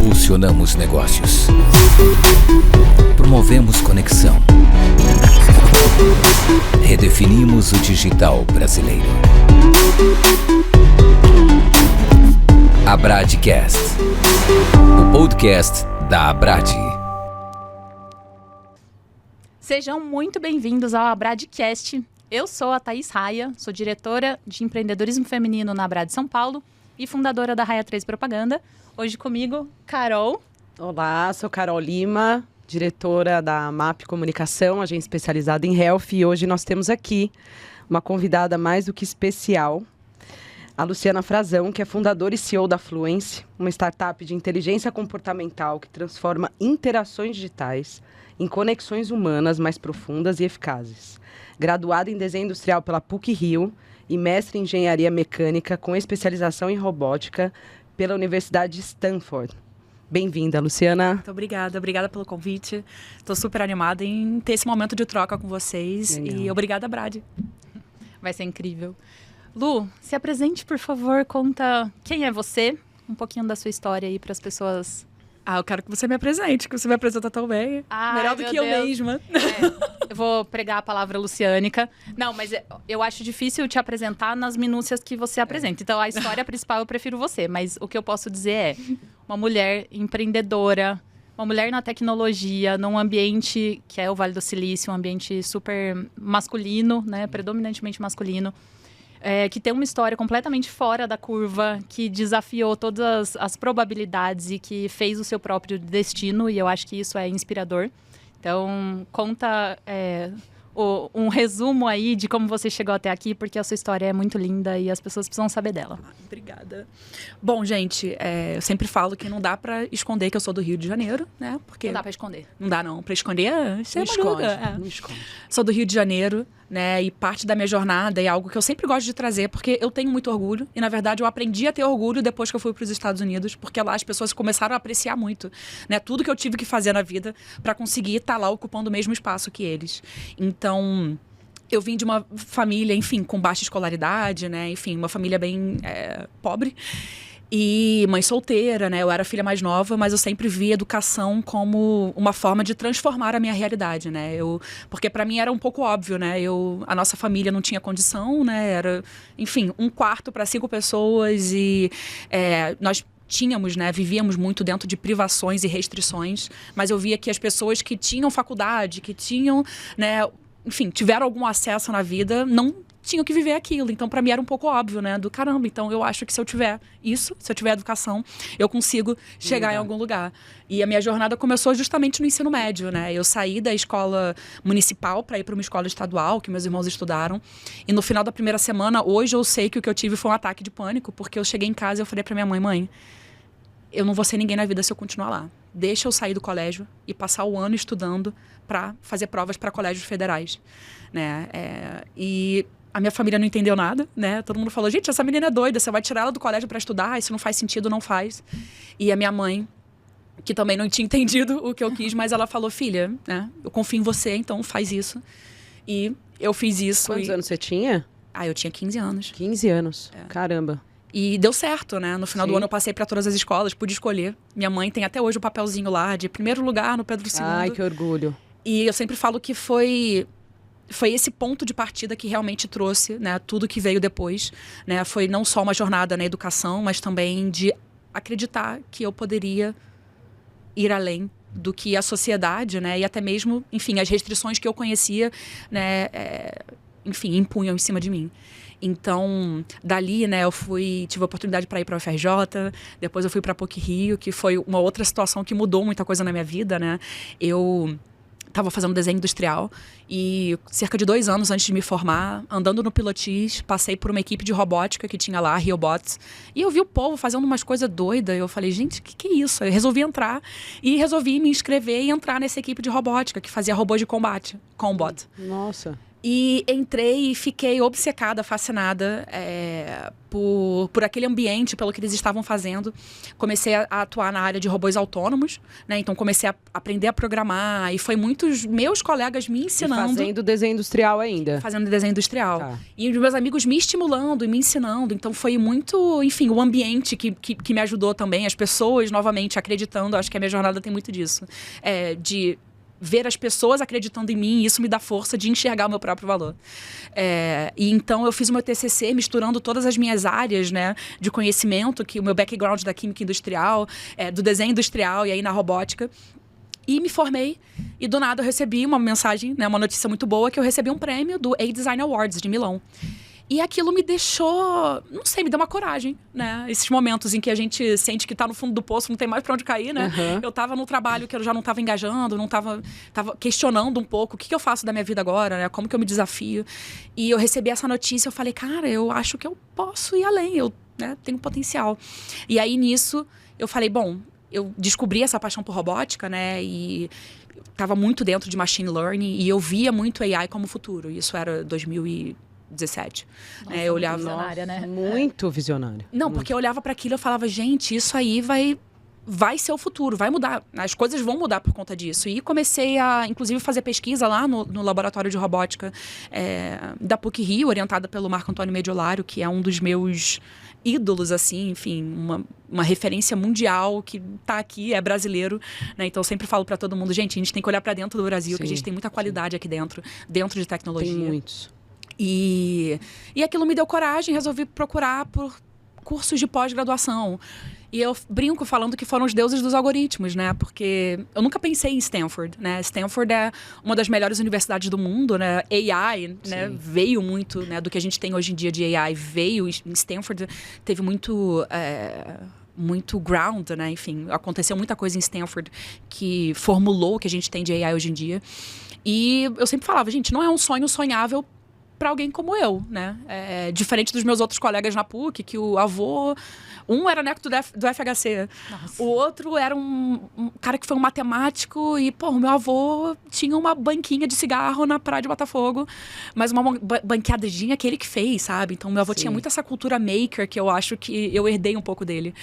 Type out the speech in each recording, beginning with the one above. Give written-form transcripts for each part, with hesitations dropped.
Impulsionamos negócios. Promovemos conexão. Redefinimos o digital brasileiro. Abradcast, o podcast da Abrad. Sejam muito bem-vindos ao Abradcast. Eu sou a Thaís Raia, sou diretora de empreendedorismo feminino na Abrad São Paulo e fundadora da Raia 3 Propaganda. Hoje comigo, Carol. Olá, sou Carol Lima, diretora da MAP Comunicação, agência especializada em health. E hoje nós temos aqui uma convidada mais do que especial, a Luciana Frazão, que é fundadora e CEO da Fluence, uma startup de inteligência comportamental que transforma interações digitais em conexões humanas mais profundas e eficazes. Graduada em desenho industrial pela PUC-Rio e mestre em engenharia mecânica com especialização em robótica pela Universidade de Stanford. Bem-vinda, Luciana. Muito obrigada pelo convite. Estou super animada em ter esse momento de troca com vocês. Legal. E obrigada, Brad. Vai ser incrível. Lu, se apresente, por favor, conta quem é você, um pouquinho da sua história aí para as pessoas. Eu quero que você me apresente, que você me apresenta tão bem. Melhor do que eu mesma. Eu vou pregar a palavra luciânica. Não, mas eu acho difícil te apresentar nas minúcias que você apresenta. Então, a história principal eu prefiro você. Mas o que eu posso dizer é uma mulher empreendedora, uma mulher na tecnologia, num ambiente que é o Vale do Silício, um ambiente super masculino, né? Predominantemente masculino. Que tem uma história completamente fora da curva, que desafiou todas as probabilidades e que fez o seu próprio destino, e eu acho que isso é inspirador. Então, conta um resumo aí de como você chegou até aqui, porque a sua história é muito linda e as pessoas precisam saber dela. Obrigada. Bom, gente, eu sempre falo que não dá pra esconder que eu sou do Rio de Janeiro, né? Porque não dá pra esconder. Não dá, não. Pra esconder, não esconde. Não esconde. Sou do Rio de Janeiro, né? E parte da minha jornada é algo que eu sempre gosto de trazer, porque eu tenho muito orgulho. E, na verdade, eu aprendi a ter orgulho depois que eu fui para os Estados Unidos, porque lá as pessoas começaram a apreciar muito, né? Tudo que eu tive que fazer na vida para conseguir estar lá ocupando o mesmo espaço que eles. Então, eu vim de uma família, enfim, com baixa escolaridade, né? Enfim, uma família bem pobre. E mãe solteira, né? Eu era a filha mais nova, mas eu sempre vi educação como uma forma de transformar a minha realidade, né? Porque para mim era um pouco óbvio, né? A nossa família não tinha condição, né? Era, enfim, um quarto para 5 pessoas e nós tínhamos, né? Vivíamos muito dentro de privações e restrições, mas eu via que as pessoas que tinham faculdade, que tinham, né? Enfim, tiveram algum acesso na vida, não tinham que viver aquilo. Então, para mim, era um pouco óbvio, né? Do caramba, então eu acho que se eu tiver isso, se eu tiver educação, eu consigo chegar em algum lugar. E a minha jornada começou justamente no ensino médio, né? Eu saí da escola municipal para ir para uma escola estadual, que meus irmãos estudaram. E no final da primeira semana, hoje eu sei que o que eu tive foi um ataque de pânico, porque eu cheguei em casa e eu falei para minha mãe, eu não vou ser ninguém na vida se eu continuar lá. Deixa eu sair do colégio e passar o ano estudando para fazer provas para colégios federais, né? E a minha família não entendeu nada, né? Todo mundo falou, gente, essa menina é doida, você vai tirar ela do colégio para estudar, isso não faz sentido, não faz. E a minha mãe, que também não tinha entendido o que eu quis, mas ela falou, filha, né? Eu confio em você, então faz isso. E eu fiz isso. Quantos anos você tinha? Eu tinha 15 anos. 15 anos, caramba. E deu certo, né? No final do ano eu passei para todas as escolas, pude escolher. Minha mãe tem até hoje o papelzinho lá de primeiro lugar no Pedro II. Ai, que orgulho. E eu sempre falo que foi esse ponto de partida que realmente trouxe, né, tudo que veio depois, né? Foi não só uma jornada na educação, mas também de acreditar que eu poderia ir além do que a sociedade, né, e até mesmo, enfim, as restrições que eu conhecia, né, enfim, impunham em cima de mim. Então, dali, né, tive a oportunidade para ir para a UFRJ, depois eu fui para a PUC-Rio, que foi uma outra situação que mudou muita coisa na minha vida, né? Eu estava fazendo desenho industrial e cerca de 2 anos antes de me formar, andando no Pilotis, passei por uma equipe de robótica que tinha lá, Riobots, e eu vi o povo fazendo umas coisas doidas, eu falei, gente, o que é isso? Eu resolvi entrar e resolvi me inscrever e entrar nessa equipe de robótica que fazia robôs de combate, Combot. Nossa. E entrei e fiquei obcecada, fascinada por aquele ambiente, pelo que eles estavam fazendo. Comecei a atuar na área de robôs autônomos, né? Então comecei a aprender a programar e foi muitos meus colegas me ensinando. E fazendo desenho industrial ainda. Fazendo desenho industrial. Tá. E os meus amigos me estimulando e me ensinando. Então foi muito, enfim, o ambiente que me ajudou também. As pessoas, novamente, acreditando. Acho que a minha jornada tem muito disso. De ver as pessoas acreditando em mim, e isso me dá força de enxergar o meu próprio valor. E então eu fiz o meu TCC misturando todas as minhas áreas, né, de conhecimento, que o meu background da química industrial, do desenho industrial e aí na robótica. E me formei, e do nada eu recebi uma mensagem, né, uma notícia muito boa, que eu recebi um prêmio do A-Design Awards de Milão. E aquilo me deixou, não sei, me deu uma coragem, né? Esses momentos em que a gente sente que tá no fundo do poço, não tem mais pra onde cair, né? Uhum. Eu tava no trabalho que eu já não tava engajando, tava questionando um pouco o que eu faço da minha vida agora, né? Como que eu me desafio. E eu recebi essa notícia, eu falei, cara, eu acho que eu posso ir além, eu, né, tenho potencial. E aí, nisso, eu falei, bom, eu descobri essa paixão por robótica, né? E eu tava muito dentro de machine learning e eu via muito AI como futuro. Isso era 2017. Nossa, Eu olhava, visionária, né? Muito visionário. não, porque eu olhava para aquilo e eu falava, gente, isso aí vai ser o futuro, vai mudar. As coisas vão mudar por conta disso. E comecei a, inclusive, fazer pesquisa lá no laboratório de robótica da PUC-Rio, orientada pelo Marco Antônio Mediolário, que é um dos meus ídolos, assim, enfim, uma referência mundial que tá aqui, é brasileiro, né? Então eu sempre falo para todo mundo, gente, a gente tem que olhar para dentro do Brasil, que a gente tem muita qualidade aqui dentro de tecnologia. Tem muitos. E aquilo me deu coragem, resolvi procurar por cursos de pós-graduação. E eu brinco falando que foram os deuses dos algoritmos, né? Porque eu nunca pensei em Stanford, né? Stanford é uma das melhores universidades do mundo, né? AI, né? Veio muito, né? Do que a gente tem hoje em dia de AI, veio. Stanford teve muito ground, né? Enfim, aconteceu muita coisa em Stanford que formulou o que a gente tem de AI hoje em dia. E eu sempre falava, gente, não é um sonho sonhável para alguém como eu, né? Diferente dos meus outros colegas na PUC, que o avô... Um era neto do FHC. Nossa. O outro era um cara que foi um matemático e, pô, o meu avô tinha uma banquinha de cigarro na praia de Botafogo, mas uma banqueadinha que ele que fez, sabe? Então, meu avô tinha muito essa cultura maker que eu acho que eu herdei um pouco dele.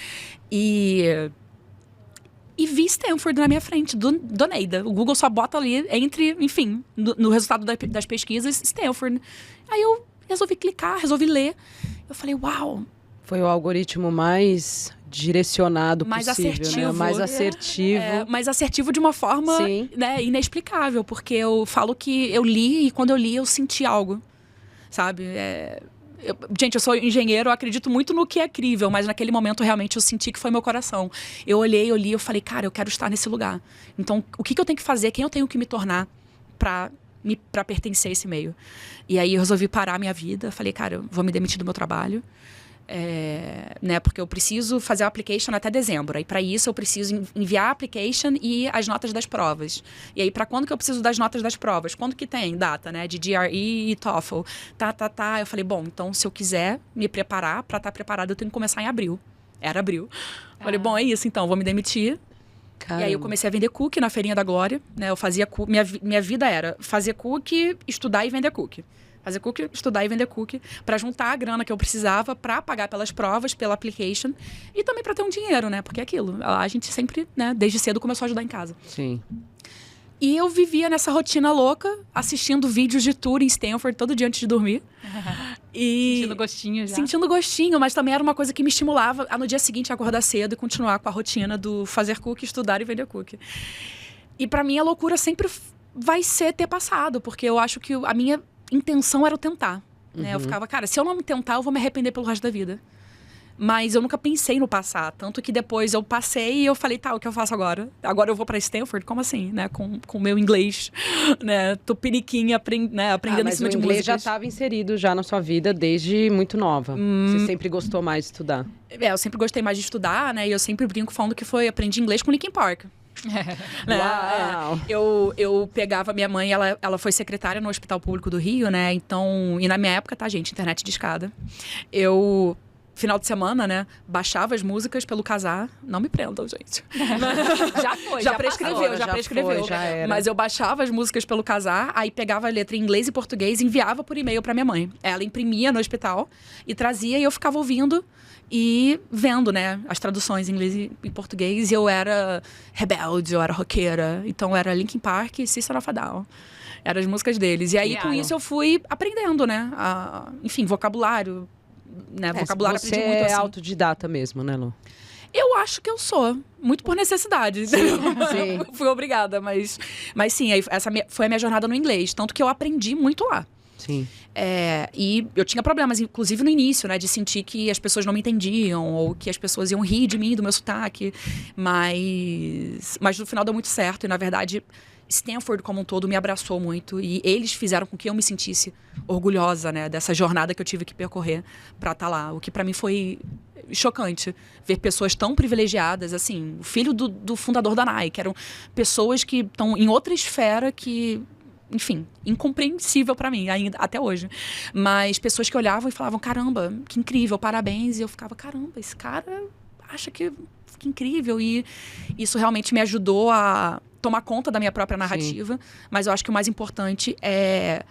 E vi Stanford na minha frente, do Neida. O Google só bota ali enfim, no resultado das pesquisas, Stanford. Aí eu resolvi clicar, resolvi ler. Eu falei, uau! Foi o algoritmo mais direcionado mais possível, assertivo, né? Mais assertivo. Mais assertivo de uma forma, né, inexplicável. Porque eu falo que eu li e quando eu li eu senti algo, sabe? Gente, eu sou engenheiro, eu acredito muito no que é crível, mas naquele momento realmente eu senti que foi meu coração. Eu olhei, eu li, eu falei, cara, eu quero estar nesse lugar. Então, o que eu tenho que fazer? Quem eu tenho que me tornar para pertencer a esse meio? E aí eu resolvi parar a minha vida. Falei, cara, eu vou me demitir do meu trabalho. Né, porque eu preciso fazer a application até dezembro. Aí, para isso, eu preciso enviar a application e as notas das provas. E aí, para quando que eu preciso das notas das provas? Quando que tem data, né? De GRE e TOEFL. Eu falei, bom, então, se eu quiser me preparar, para estar preparado, eu tenho que começar em abril. Era abril. Falei, bom, é isso, então, vou me demitir. Caramba. E aí, eu comecei a vender cookie na Feirinha da Glória. Né? Eu fazia minha vida era fazer cookie, estudar e vender cookie. Fazer cookie, estudar e vender cookie, para juntar a grana que eu precisava para pagar pelas provas, pela application e também para ter um dinheiro, né? Porque é aquilo, a gente sempre, né, desde cedo começou a ajudar em casa. Sim. E eu vivia nessa rotina louca, assistindo vídeos de tour em Stanford todo dia antes de dormir. E sentindo gostinho já. Sentindo gostinho, mas também era uma coisa que me estimulava a no dia seguinte acordar cedo e continuar com a rotina do fazer cookie, estudar e vender cookie. E para mim a loucura sempre vai ser ter passado, porque eu acho que a minha intenção era o tentar, né? Eu ficava, cara, se eu não me tentar, eu vou me arrepender pelo resto da vida. Mas eu nunca pensei no passar, tanto que depois eu passei e eu falei, tá, o que eu faço agora? Agora eu vou pra Stanford? Como assim, né? Com o meu inglês, né? Tupiniquim, aprendendo em cima de músicas. Mas o inglês já estava inserido já na sua vida desde muito nova. Você sempre gostou mais de estudar? Eu sempre gostei mais de estudar, né? E eu sempre brinco falando que aprendi inglês com Linkin Park. Né? Eu pegava minha mãe, ela foi secretária no Hospital Público do Rio, né? Então, e na minha época, tá, gente, internet de escada. Eu final de semana, né? Baixava as músicas pelo Kazaa. Não me prendam, gente. Já prescreveu, já prescreveu. Já era. Mas eu baixava as músicas pelo Kazaa, aí pegava a letra em inglês e português e enviava por e-mail pra minha mãe. Ela imprimia no hospital e trazia, e eu ficava ouvindo e vendo, né, as traduções em inglês e português. E eu era rebelde, eu era roqueira. Então era Linkin Park e System of a Down. Eram as músicas deles. E aí, com isso, eu fui aprendendo, né? Enfim, vocabulário. Né? Vocabulário você aprendi muito assim. é autodidata mesmo, né, Lu? Eu acho que eu sou. Muito por necessidade. Sim. Fui obrigada, mas sim, essa foi a minha jornada no inglês. Tanto que eu aprendi muito lá. Sim. E eu tinha problemas, inclusive no início, né? De sentir que as pessoas não me entendiam, ou que as pessoas iam rir de mim, do meu sotaque. Mas no final deu muito certo. E, na verdade, Stanford como um todo me abraçou muito. E eles fizeram com que eu me sentisse orgulhosa, né? Dessa jornada que eu tive que percorrer pra estar lá. O que pra mim foi chocante. Ver pessoas tão privilegiadas, assim. O filho do fundador da Nike. Eram pessoas que estão em outra esfera que... Enfim, incompreensível pra mim, ainda até hoje. Mas pessoas que olhavam e falavam, caramba, que incrível, parabéns. E eu ficava, caramba, esse cara acha que incrível. E isso realmente me ajudou a tomar conta da minha própria narrativa. Sim. Mas eu acho que o mais importante é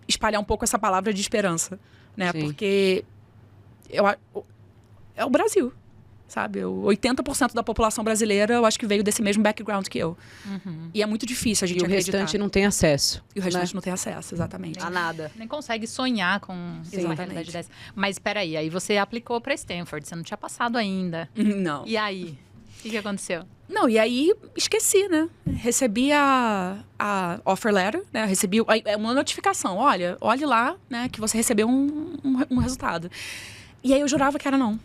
espalhar um pouco essa palavra de esperança, né? Sim. Porque é o Brasil. Sabe, 80% da população brasileira, eu acho que veio desse mesmo background que eu. Uhum. E é muito difícil a gente acreditar. E o restante não tem acesso. E o restante não tem acesso, exatamente. A nada. Nem consegue sonhar com uma realidade dessa. Mas peraí, aí você aplicou para Stanford, você não tinha passado ainda. Não. E aí? O que aconteceu? Não, e aí esqueci, né? Recebi a offer letter, né? Recebi uma notificação. Olha lá, né? Que você recebeu um resultado. E aí eu jurava que era não.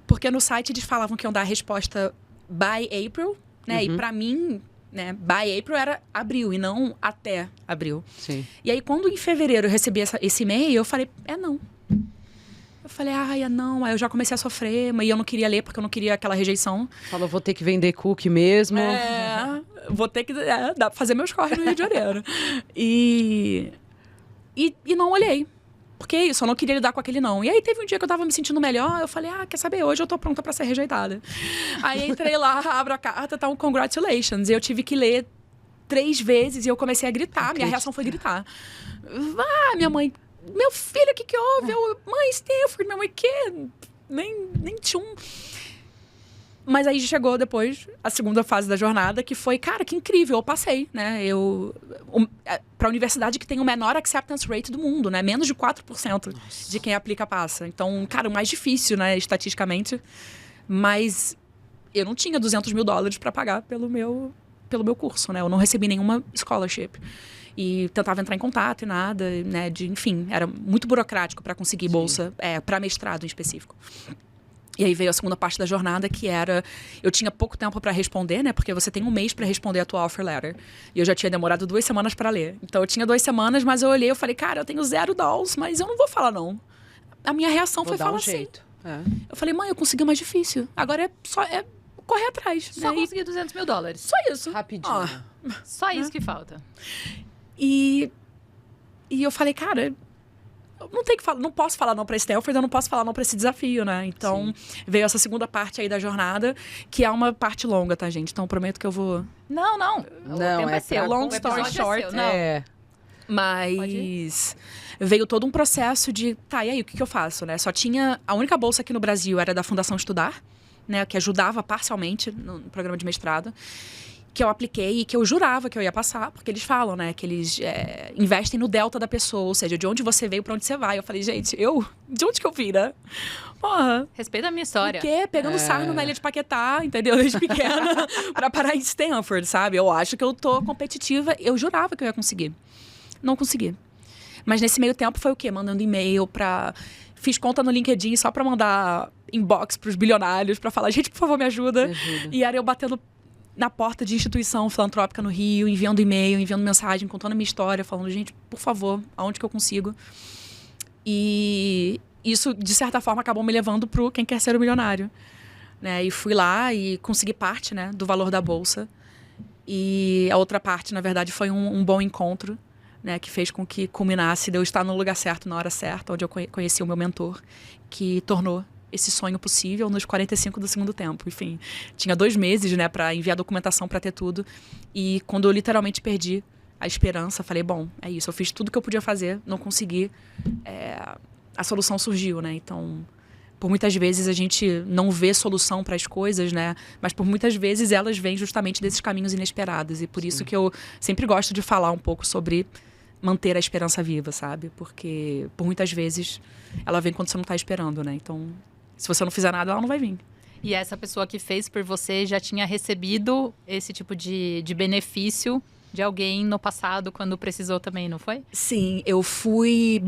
Porque no site eles falavam que iam dar a resposta by April, né? Uhum. E pra mim, né, by April era abril e não até abril. Sim. E aí, quando em fevereiro eu recebi esse e-mail, eu falei, não. Eu falei, é não. Aí eu já comecei a sofrer, mas eu não queria ler porque eu não queria aquela rejeição. Falou, vou ter que vender cookie mesmo. Vou ter que fazer meus corres no Rio de Janeiro. E não olhei. Porque é isso, eu não queria lidar com aquele não. E aí teve um dia que eu tava me sentindo melhor, eu falei, quer saber, hoje eu tô pronta pra ser rejeitada. Aí entrei lá, abro a carta, tá um congratulations. E eu tive que ler 3 vezes e eu comecei a gritar, minha reação foi gritar. Minha mãe, meu filho, o que houve? Mãe, Stanford, minha mãe, que? Nem tinha um... Mas aí chegou depois a segunda fase da jornada, que foi, cara, que incrível, eu passei, né? Para a universidade que tem o menor acceptance rate do mundo, né? Menos de 4% de quem aplica passa. Então, cara, o mais difícil, né, estatisticamente. Mas eu não tinha $200 mil para pagar pelo meu curso, né? Eu não recebi nenhuma scholarship. E tentava entrar em contato e nada, né? Enfim, era muito burocrático para conseguir bolsa, para mestrado em específico. E aí veio a segunda parte da jornada, que era... Eu tinha pouco tempo para responder, né? Porque você tem 1 mês para responder a tua offer letter. E eu já tinha demorado 2 semanas para ler. Então, eu tinha 2 semanas, mas eu olhei e falei, cara, eu tenho $0, mas eu não vou falar não. A minha reação foi falar jeito. Assim. Eu falei, mãe, eu consegui o mais difícil. Agora é correr atrás. Só né? consegui $200 mil. Só isso. Rapidinho. Só isso que falta. E eu falei, cara... Não posso falar não pra Stanford, eu não posso falar não pra esse desafio, né? Então, veio essa segunda parte aí da jornada, que é uma parte longa, tá, gente? Então, eu prometo que eu vou... Não. Não, o tempo é seu. Long story short. Mas veio todo um processo de... Tá, e aí, o que eu faço, né? A única bolsa aqui no Brasil era da Fundação Estudar, né? Que ajudava parcialmente no programa de mestrado. Que eu apliquei e que eu jurava que eu ia passar, porque eles falam, né, que eles investem no delta da pessoa, ou seja, de onde você veio pra onde você vai. Eu falei, gente, de onde que eu vim, né? Porra. Respeita a minha história. O quê? Pegando sarno na Ilha de Paquetá, entendeu? Desde pequena, pra parar em Stanford, sabe? Eu acho que eu tô competitiva, eu jurava que eu ia conseguir. Não consegui. Mas nesse meio tempo foi o quê? Mandando e-mail Fiz conta no LinkedIn só pra mandar inbox pros bilionários, pra falar, gente, por favor, me ajuda. E era eu batendo na porta de instituição filantrópica no Rio, enviando e-mail, enviando mensagem, contando a minha história, falando, gente, por favor, aonde que eu consigo? E isso, de certa forma, acabou me levando pro Quem Quer Ser o Milionário. Né? E fui lá e consegui parte, né, do valor da bolsa. E a outra parte, na verdade, foi um bom encontro, né, que fez com que culminasse de eu estar no lugar certo, na hora certa, onde eu conheci o meu mentor, que tornou esse sonho possível nos 45 do segundo tempo. Enfim, tinha 2 meses, né, para enviar documentação, para ter tudo. E quando eu literalmente perdi a esperança, falei, bom, é isso, eu fiz tudo que eu podia fazer, não consegui, a solução surgiu, né? Então, por muitas vezes a gente não vê solução para as coisas, né? Mas por muitas vezes elas vêm justamente desses caminhos inesperados. E por isso que eu sempre gosto de falar um pouco sobre manter a esperança viva, sabe? Porque por muitas vezes ela vem quando você não está esperando, né? Então, se você não fizer nada, ela não vai vir. E essa pessoa que fez por você já tinha recebido esse tipo de benefício de alguém no passado, quando precisou também, não foi? Sim, eu fui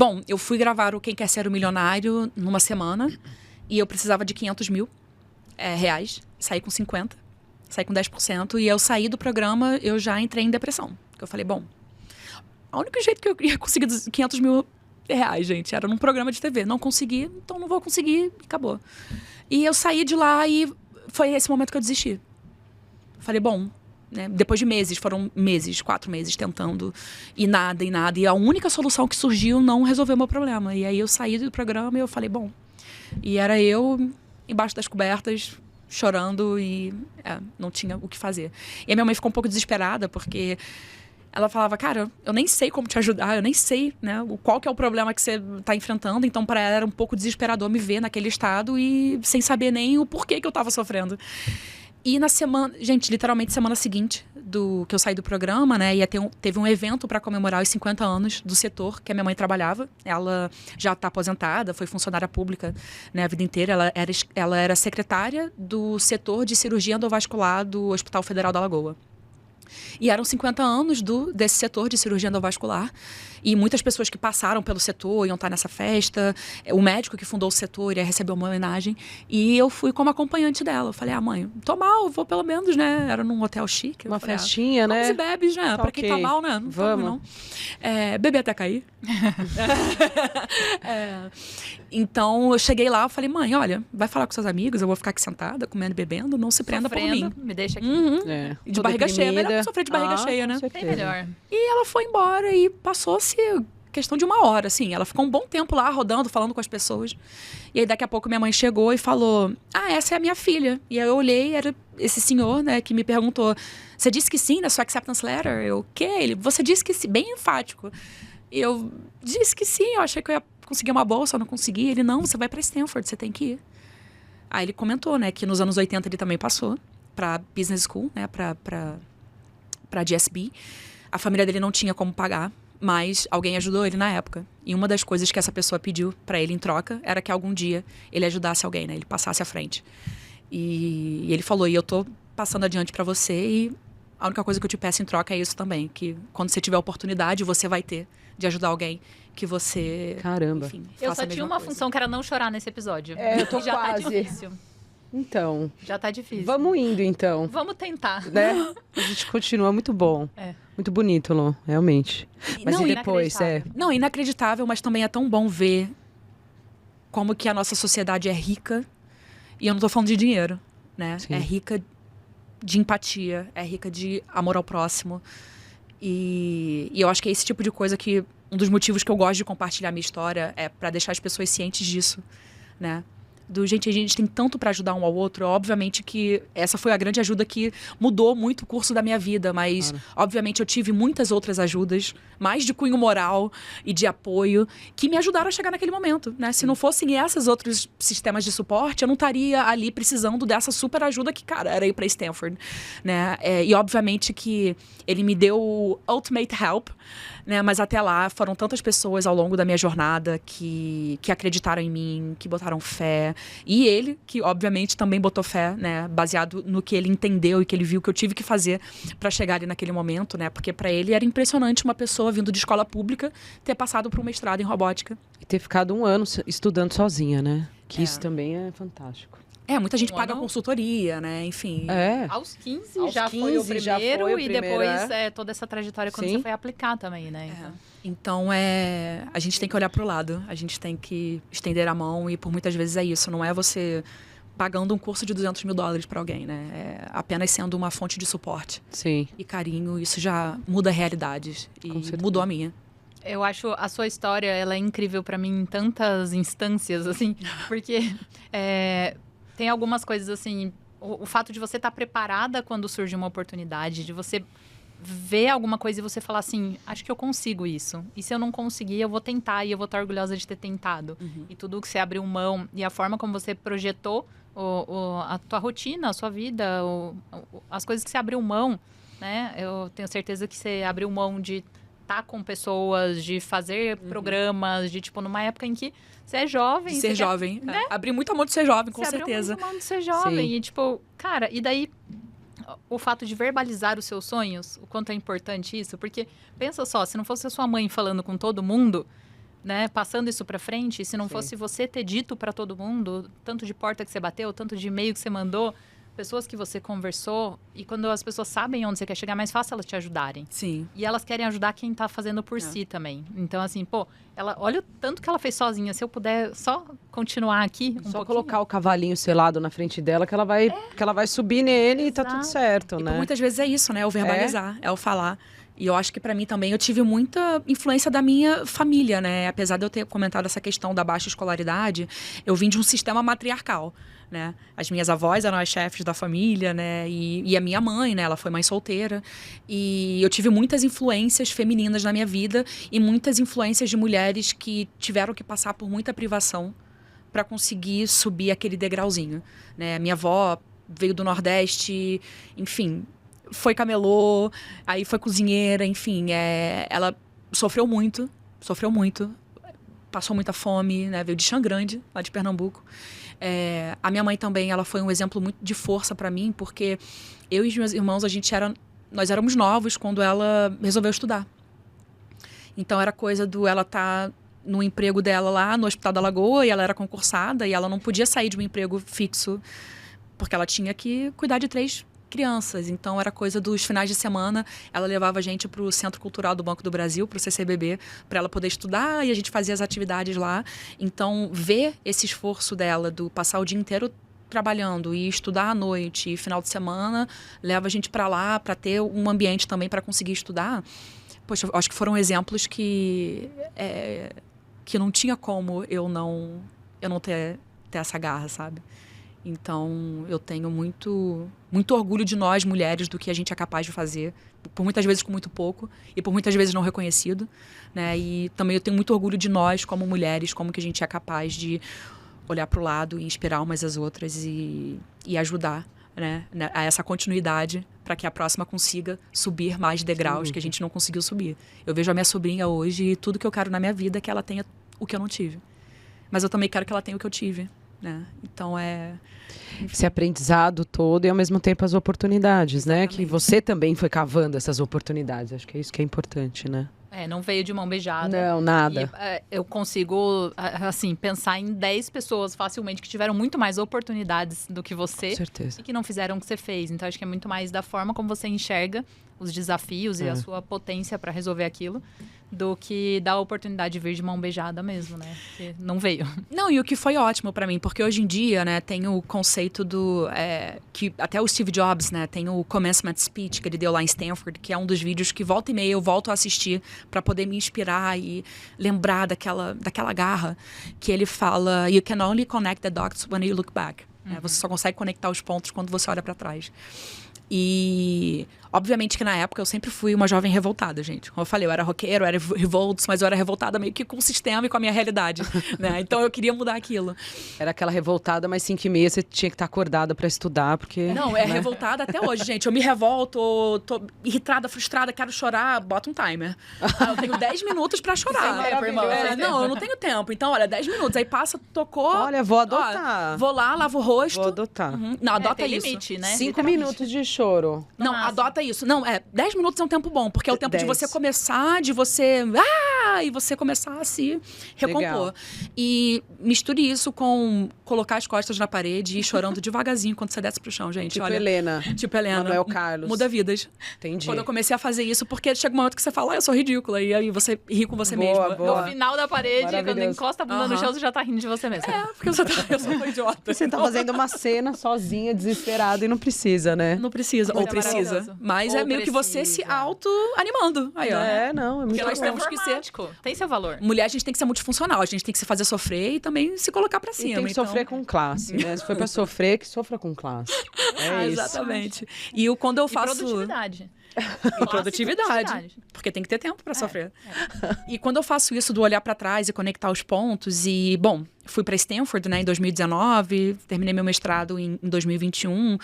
gravar o Quem Quer Ser o Milionário numa semana e eu precisava de 500 mil reais, saí com 50, saí com 10% e eu saí do programa, eu já entrei em depressão. Porque eu falei, bom, o único jeito que eu ia conseguir 500 mil reais, gente, era num programa de TV. Não consegui, então não vou conseguir e acabou. E eu saí de lá e foi esse momento que eu desisti. Falei, bom, né, depois de meses, foram 4 meses tentando e nada. E a única solução que surgiu não resolveu o meu problema. E aí eu saí do programa e eu falei, bom. E era eu embaixo das cobertas, chorando e não tinha o que fazer. E a minha mãe ficou um pouco desesperada, porque ela falava, cara, eu nem sei como te ajudar, eu nem sei, né, qual que é o problema que você está enfrentando. Então, para ela era um pouco desesperador me ver naquele estado e sem saber nem o porquê que eu estava sofrendo. E na semana, gente, literalmente semana seguinte do que eu saí do programa, né, teve um evento para comemorar os 50 anos do setor que a minha mãe trabalhava. Ela já está aposentada, foi funcionária pública, né, a vida inteira. Ela era secretária do setor de cirurgia endovascular do Hospital Federal da Lagoa. E eram 50 anos desse setor de cirurgia endovascular. E muitas pessoas que passaram pelo setor iam estar nessa festa. O médico que fundou o setor ia receber uma homenagem. E eu fui como acompanhante dela. Eu falei, mãe, tô mal, vou pelo menos, né? Era num hotel chique. Uma festinha, né? Vamos e bebes, né? Tá, pra quem tá mal, né? Não vamos. Não. Beber até cair. Então, eu cheguei lá, eu falei, mãe, olha, vai falar com seus amigos, eu vou ficar aqui sentada, comendo e bebendo, não se prenda por mim. Me deixa aqui. E de barriga cheia, melhor que sofrer de barriga cheia, né? É melhor. E ela foi embora e passou-se questão de 1 hora, assim. Ela ficou um bom tempo lá, rodando, falando com as pessoas. E aí, daqui a pouco, minha mãe chegou e falou, essa é a minha filha. E aí eu olhei, era esse senhor, né, que me perguntou, você disse que sim na sua acceptance letter? Eu, o quê? Você disse que sim, bem enfático. E eu disse que sim, eu achei que eu ia conseguir uma bolsa, eu não consegui. Ele, não, você vai para Stanford, você tem que ir. Aí ele comentou, né, que nos anos 80 ele também passou para business school, né, para GSB. A família dele não tinha como pagar, mas alguém ajudou ele na época. E uma das coisas que essa pessoa pediu para ele em troca era que algum dia ele ajudasse alguém, né, ele passasse à frente. E ele falou, e eu tô passando adiante para você e a única coisa que eu te peço em troca é isso também, que quando você tiver a oportunidade, você vai ter de ajudar alguém que você... Caramba. Enfim, Eu só tinha uma coisa. função que era não chorar nesse episódio. Eu tô já quase. tá difícil. Então, Já tá difícil. vamos indo, então. Vamos tentar. Né? A gente continua, muito bom. É. Muito bonito, Lu, realmente. Mas Não, e depois, inacreditável. Não, inacreditável, mas também é tão bom ver como que a nossa sociedade é rica. E eu não tô falando de dinheiro, né? Sim. É rica de empatia, é rica de amor ao próximo. E eu acho que é esse tipo de coisa que... Um dos motivos que eu gosto de compartilhar a minha história é para deixar as pessoas cientes disso, né? Gente, a gente tem tanto para ajudar um ao outro. Obviamente que essa foi a grande ajuda que mudou muito o curso da minha vida, mas obviamente eu tive muitas outras ajudas, mais de cunho moral e de apoio, que me ajudaram a chegar naquele momento, né? Se não fossem esses outros sistemas de suporte, eu não estaria ali precisando dessa super ajuda que, cara, era ir para Stanford, né? E obviamente que ele me deu o ultimate help, né? Mas até lá foram tantas pessoas ao longo da minha jornada que acreditaram em mim, que botaram fé. E ele, que obviamente também botou fé, né? Baseado no que ele entendeu e que ele viu que eu tive que fazer para chegar ali naquele momento, né? Porque para ele era impressionante uma pessoa vindo de escola pública ter passado por um mestrado em robótica. E ter ficado 1 ano estudando sozinha, né? Que isso também é fantástico. Muita gente paga ano? consultoria, né? Enfim. Aos 15 Aos já 15 foi o primeiro, já foi o e primeiro, depois toda essa trajetória quando Sim. você foi aplicar também, né? Então, a gente tem que olhar para o lado, a gente tem que estender a mão e por muitas vezes é isso, não é você pagando um curso de $200 mil para alguém, né? É apenas sendo uma fonte de suporte Sim. e carinho, isso já muda realidades e Com certeza. mudou a minha. Eu acho a sua história, ela é incrível pra mim em tantas instâncias, assim, porque tem algumas coisas, assim, o fato de você estar preparada quando surge uma oportunidade, de você ver alguma coisa e você falar assim, acho que eu consigo isso. E se eu não conseguir, eu vou tentar e eu vou estar orgulhosa de ter tentado. E tudo que você abriu mão e a forma como você projetou a tua rotina, a sua vida, as coisas que você abriu mão, né? Eu tenho certeza que você abriu mão de estar com pessoas, de fazer programas, de, tipo, numa época em que você é jovem. De ser jovem. Né? Abri muito mão de ser jovem, com certeza. Abriu muito mão de ser jovem. Sim. E, tipo, cara, e daí o fato de verbalizar os seus sonhos, o quanto é importante isso, porque pensa só, se não fosse a sua mãe falando com todo mundo, né, passando isso pra frente, se não fosse você ter dito pra todo mundo, tanto de porta que você bateu, tanto de e-mail que você mandou, pessoas que você conversou, e quando as pessoas sabem onde você quer chegar, é mais fácil elas te ajudarem. Sim. E elas querem ajudar quem tá fazendo por si também. Então, assim, pô, olha o tanto que ela fez sozinha. Se eu puder só continuar aqui Só colocar o cavalinho selado na frente dela que ela vai subir nele e tá tudo certo, E né? por muitas vezes é isso, né? O verbalizar, é o falar. E eu acho que pra mim também, eu tive muita influência da minha família, né? Apesar de eu ter comentado essa questão da baixa escolaridade, eu vim de um sistema matriarcal, né? As minhas avós eram as chefes da família, né? E a minha mãe, né? Ela foi mãe solteira. E eu tive muitas influências femininas na minha vida e muitas influências de mulheres que tiveram que passar por muita privação para conseguir subir aquele degrauzinho, né? Minha avó veio do Nordeste, enfim, foi camelô, aí foi cozinheira, enfim, ela sofreu muito, passou muita fome, né? Veio de Xangrande, lá de Pernambuco. A minha mãe também, ela foi um exemplo muito de força para mim, porque eu e os meus irmãos, nós éramos novos quando ela resolveu estudar. Então era coisa ela tá no emprego dela lá no Hospital da Lagoa, e ela era concursada, e ela não podia sair de um emprego fixo, porque ela tinha que cuidar de 3 crianças. Então era coisa dos finais de semana, ela levava a gente para o Centro Cultural do Banco do Brasil, para o CCBB, para ela poder estudar, e a gente fazia as atividades lá. Então ver esse esforço dela, do passar o dia inteiro trabalhando e estudar à noite e final de semana, leva a gente para lá para ter um ambiente também para conseguir estudar. Poxa, eu acho que foram exemplos que não tinha como eu não ter essa garra, sabe? Então, eu tenho muito orgulho de nós, mulheres, do que a gente é capaz de fazer, por muitas vezes com muito pouco e por muitas vezes não reconhecido, né? E também eu tenho muito orgulho de nós, como mulheres, como que a gente é capaz de olhar para o lado e inspirar umas às outras e ajudar, né, a essa continuidade para que a próxima consiga subir mais degraus que a gente não conseguiu subir. Eu vejo a minha sobrinha hoje e tudo que eu quero na minha vida é que ela tenha o que eu não tive. Mas eu também quero que ela tenha o que eu tive, né? Então esse aprendizado todo e ao mesmo tempo as oportunidades, né? Que você também foi cavando essas oportunidades. Acho que é isso que é importante, né? Não veio de mão beijada. Não, nada. E, eu consigo, assim, pensar em 10 pessoas facilmente que tiveram muito mais oportunidades do que você. Com certeza. E que não fizeram o que você fez. Então, acho que é muito mais da forma como você enxerga os desafios e a sua potência para resolver aquilo, do que da oportunidade de vir de mão beijada mesmo, né? Porque não veio. Não, e o que foi ótimo pra mim, porque hoje em dia, né, tem o conceito que até o Steve Jobs, né, tem o commencement speech que ele deu lá em Stanford, que é um dos vídeos que volta e meia eu volto a assistir pra poder me inspirar e lembrar daquela garra, que ele fala: "You can only connect the dots when you look back". Você só consegue conectar os pontos quando você olha pra trás. E, obviamente que na época eu sempre fui uma jovem revoltada, gente. Como eu falei, eu era roqueiro, eu era revolts, mas eu era revoltada meio que com o sistema e com a minha realidade, né? Então eu queria mudar aquilo. Era aquela revoltada, mas 5h30 você tinha que estar acordada pra estudar, porque... Não, revoltada até hoje, gente. Eu me revolto, tô irritada, frustrada, quero chorar, bota um timer. Eu tenho 10 minutos pra chorar. Não, eu não tenho tempo. Então, olha, 10 minutos. Aí passa, tocou... Olha, vou adotar. Vou lá, lavo o rosto. Vou adotar. Não, adota tem isso. limite, né? 5 minutos de choro. Não, adota isso. Não, 10 minutos é um tempo bom, porque é o tempo 10. de você começar, de você... e você começar a se recompor. Legal. E misture isso com colocar as costas na parede e ir chorando devagarzinho quando você desce pro chão, gente. Tipo olha, Helena. Tipo Helena. Manuel Carlos. Muda vidas. Entendi. Quando eu comecei a fazer isso, porque chega um momento que você fala, eu sou ridícula. E aí você ri com você Boa, mesma. boa. No final da parede, quando Maravilhoso. encosta a bunda no chão, você já tá rindo de você mesmo. Porque eu sou uma idiota. Você tá fazendo uma cena sozinha, desesperada, e não precisa, né? Não precisa. Mas Ou é precisa. maravilhoso. Mas Ou é meio que você se precisa. auto-animando. Aí, ó. Não, é muito Porque nós bom. temos que ser... lógico. Tem seu valor. Mulher, a gente tem que ser multifuncional. A gente tem que se fazer sofrer e também se colocar pra cima. E tem que sofrer com classe, né? Se for pra sofrer, que sofra com classe. É isso. Exatamente. E quando eu faço... Produtividade. E produtividade. Porque tem que ter tempo pra sofrer. E quando eu faço isso do olhar pra trás e conectar os pontos e, bom, fui pra Stanford, né, em 2019, terminei meu mestrado em 2021,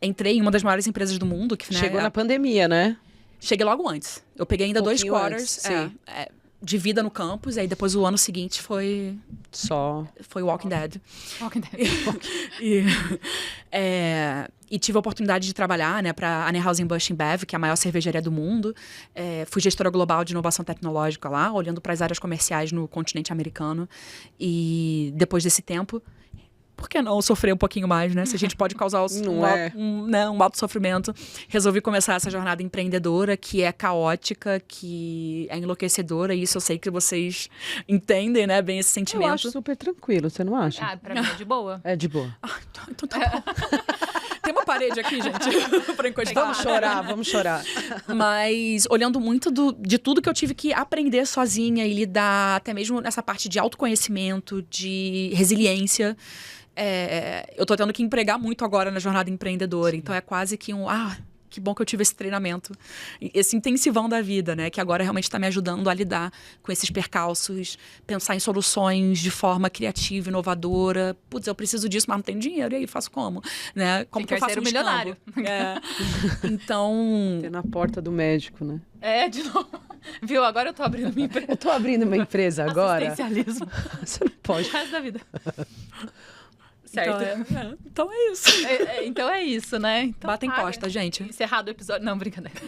entrei em uma das maiores empresas do mundo. Que, né, Chegou na pandemia, né? Cheguei logo antes. Eu peguei ainda 2 quarters antes, de vida no campus, aí depois o ano seguinte foi Walking Dead. Walking Dead. E tive a oportunidade de trabalhar, né, para a Anheuser-Busch InBev, que é a maior cervejaria do mundo. Fui gestora global de inovação tecnológica lá, olhando para as áreas comerciais no continente americano. E depois desse tempo, por que não sofrer um pouquinho mais, né? Se a gente pode causar um alto sofrimento. Resolvi começar essa jornada empreendedora, que é caótica, que é enlouquecedora. E isso eu sei que vocês entendem, né? Bem esse sentimento. Eu acho super tranquilo, você não acha? Ah, pra mim é de boa. É de boa. Então tá bom. Tem uma parede aqui, gente, pra encostar. Vamos chorar. Mas olhando muito de tudo que eu tive que aprender sozinha e lidar, até mesmo nessa parte de autoconhecimento, de resiliência, eu tô tendo que empregar muito agora na jornada empreendedora. Sim. Então é quase que que bom que eu tive esse treinamento, esse intensivão da vida, né? Que agora realmente está me ajudando a lidar com esses percalços, pensar em soluções de forma criativa, inovadora. Putz, eu preciso disso, mas não tenho dinheiro, e aí faço como? Né? Como que eu faço um milionário? Então... Tem na porta do médico, né? De novo. Viu? Agora eu tô abrindo minha empresa. Eu tô abrindo uma empresa agora. Assistencialismo. Você não pode. O resto da vida. Certo. Então é isso. Então é isso, né? Então, Batem posta, gente. Encerrado o episódio. Não, brincadeira.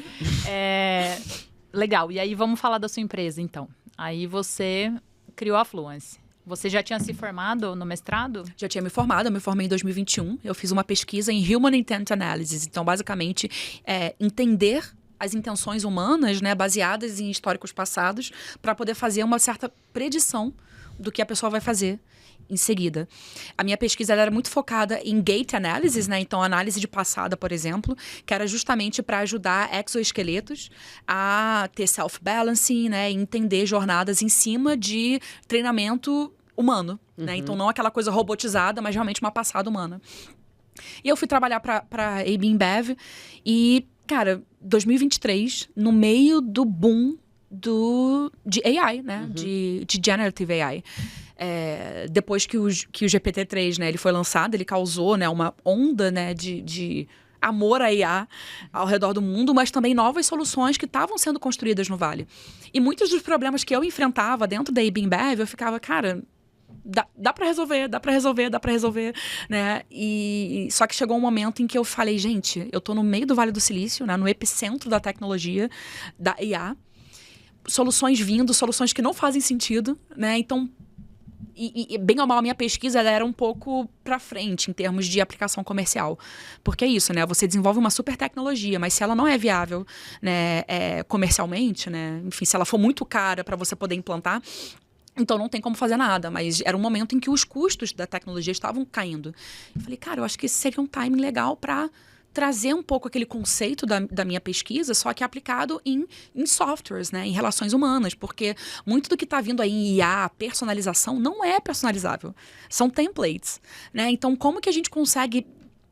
Legal. E aí, vamos falar da sua empresa, então. Aí você criou a Fluence. Você já tinha se formado no mestrado? Já tinha me formado, eu me formei em 2021. Eu fiz uma pesquisa em Human Intent Analysis. Então, basicamente, entender as intenções humanas, né, baseadas em históricos passados, para poder fazer uma certa predição do que a pessoa vai fazer em seguida. A minha pesquisa era muito focada em gait analysis, né? Então, análise de passada, por exemplo, que era justamente para ajudar exoesqueletos a ter self-balancing, né? E entender jornadas em cima de treinamento humano, né? Então, não aquela coisa robotizada, mas realmente uma passada humana. E eu fui trabalhar para AB InBev e, cara, 2023, no meio do boom de AI, né? De Generative AI. Depois que o GPT-3, né, ele foi lançado, ele causou, né, uma onda, né, de amor à IA ao redor do mundo, mas também novas soluções que estavam sendo construídas no Vale. E muitos dos problemas que eu enfrentava dentro da AB InBev, eu ficava, cara, dá pra resolver, né? E só que chegou um momento em que eu falei, gente, eu tô no meio do Vale do Silício, né, no epicentro da tecnologia, da IA, soluções vindo, soluções que não fazem sentido, né? Então, e bem ou mal, a minha pesquisa ela era um pouco para frente em termos de aplicação comercial. Porque é isso, né? Você desenvolve uma super tecnologia, mas se ela não é viável, né, comercialmente, né? Enfim, se ela for muito cara para você poder implantar, então não tem como fazer nada. Mas era um momento em que os custos da tecnologia estavam caindo. Eu falei, cara, eu acho que esse seria um timing legal para trazer um pouco aquele conceito da minha pesquisa, só que aplicado em softwares, né, em relações humanas, porque muito do que está vindo aí em IA, personalização, não é personalizável. São templates, né? Então, como que a gente consegue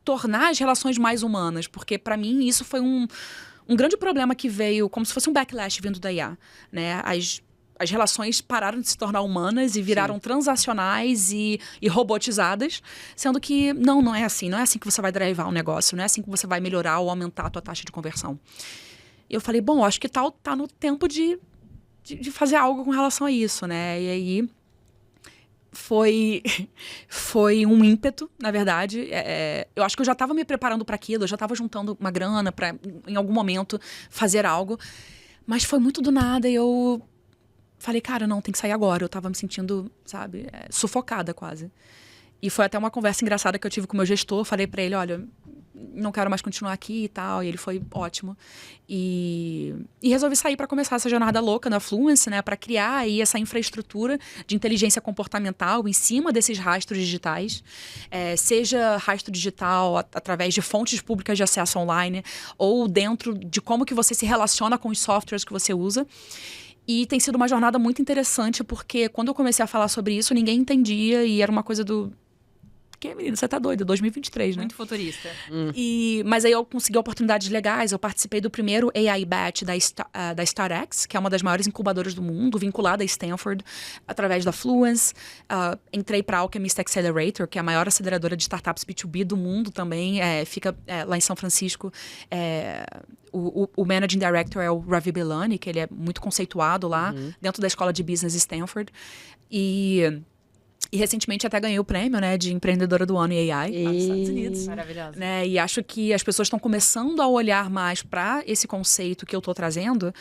tornar as relações mais humanas? Porque, para mim, isso foi um grande problema que veio, como se fosse um backlash vindo da IA, né? As relações pararam de se tornar humanas e viraram transacionais e robotizadas, sendo que não é assim. Não é assim que você vai drivar um negócio, não é assim que você vai melhorar ou aumentar a tua taxa de conversão. E eu falei, bom, acho que tá no tempo de fazer algo com relação a isso, né? E aí foi um ímpeto, na verdade. Eu acho que eu já estava me preparando para aquilo, eu já estava juntando uma grana para, em algum momento, fazer algo. Mas foi muito do nada e eu falei, cara, não, tem que sair agora. Eu tava me sentindo, sabe, sufocada quase. E foi até uma conversa engraçada que eu tive com o meu gestor. Falei pra ele, olha, não quero mais continuar aqui e tal. E ele foi ótimo. E resolvi sair para começar essa jornada louca na Fluence, né? Para criar aí essa infraestrutura de inteligência comportamental em cima desses rastros digitais. Seja rastro digital através de fontes públicas de acesso online ou dentro de como que você se relaciona com os softwares que você usa. E tem sido uma jornada muito interessante, porque quando eu comecei a falar sobre isso, ninguém entendia e era uma coisa do... Que, menina, você tá doida? 2023, né? Muito futurista. Mas aí eu consegui oportunidades legais. Eu participei do primeiro AI Batch da StartX, que é uma das maiores incubadoras do mundo, vinculada a Stanford, através da Fluence. Entrei para a Alchemist Accelerator, que é a maior aceleradora de startups B2B do mundo também. Fica lá em São Francisco. O Managing Director é o Ravi Belani, que ele é muito conceituado lá, dentro da Escola de Business Stanford. E recentemente até ganhei o prêmio, né, de empreendedora do ano em AI lá nos Estados Unidos. Maravilhosa. Né? E acho que as pessoas estão começando a olhar mais para esse conceito que eu estou trazendo,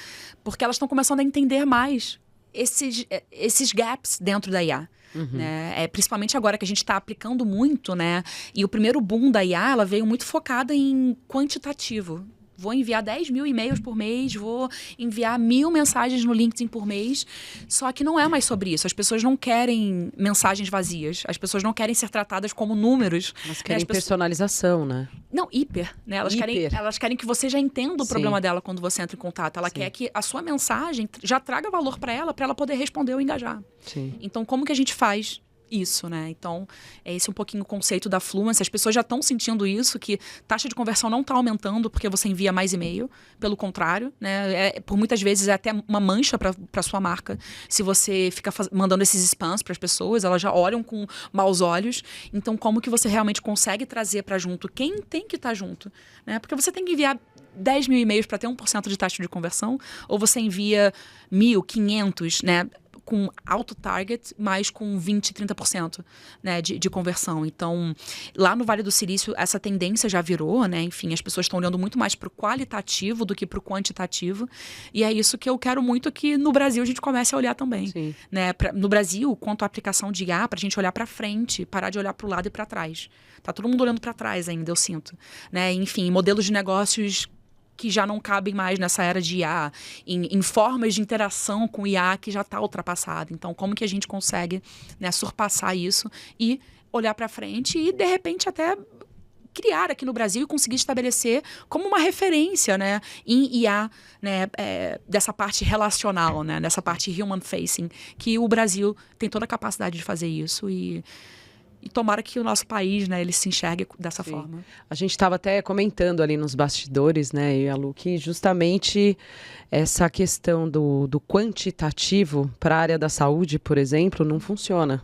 porque elas estão começando a entender mais esses gaps dentro da IA. Né? Principalmente agora que a gente está aplicando muito, né? E o primeiro boom da IA, ela veio muito focada em quantitativo. Vou enviar 10 mil e-mails por mês, vou enviar 1000 mensagens no LinkedIn por mês. Só que não é mais sobre isso. As pessoas não querem mensagens vazias. As pessoas não querem ser tratadas como números. Mas querem personalização, né? Não, hiper, né? Elas querem que você já entenda o problema dela quando você entra em contato. Ela quer que a sua mensagem já traga valor para ela poder responder ou engajar. Sim. Então, como que a gente faz isso, né? Então, esse é um pouquinho o conceito da Fluence. As pessoas já estão sentindo isso, que taxa de conversão não está aumentando porque você envia mais e-mail. Pelo contrário, né? Por muitas vezes é até uma mancha para sua marca. Se você fica mandando esses spams para as pessoas, elas já olham com maus olhos. Então, como que você realmente consegue trazer para junto quem tem que estar junto? Né? Porque você tem que enviar 10 mil e-mails para ter 1% de taxa de conversão, ou você envia 1.000, 500, né? Com alto target, mas com 20%, 30%, né, de conversão. Então, lá no Vale do Silício, essa tendência já virou, né? Enfim, as pessoas estão olhando muito mais para o qualitativo do que para o quantitativo. E é isso que eu quero muito que no Brasil a gente comece a olhar também. Sim. Né? No Brasil, quanto à aplicação de IA, para a gente olhar para frente, parar de olhar para o lado e para trás. Tá todo mundo olhando para trás ainda, eu sinto. Né? Enfim, modelos de negócios que já não cabem mais nessa era de IA, em formas de interação com IA que já está ultrapassada. Então, como que a gente consegue, né, surpassar isso e olhar para frente e, de repente, até criar aqui no Brasil e conseguir estabelecer como uma referência, né, em IA, né, dessa parte relacional, né, dessa parte human-facing, que o Brasil tem toda a capacidade de fazer isso e tomara que o nosso país, né, ele se enxergue dessa forma. A gente estava até comentando ali nos bastidores, né, eu e a Lu, que justamente essa questão do quantitativo para a área da saúde, por exemplo, não funciona.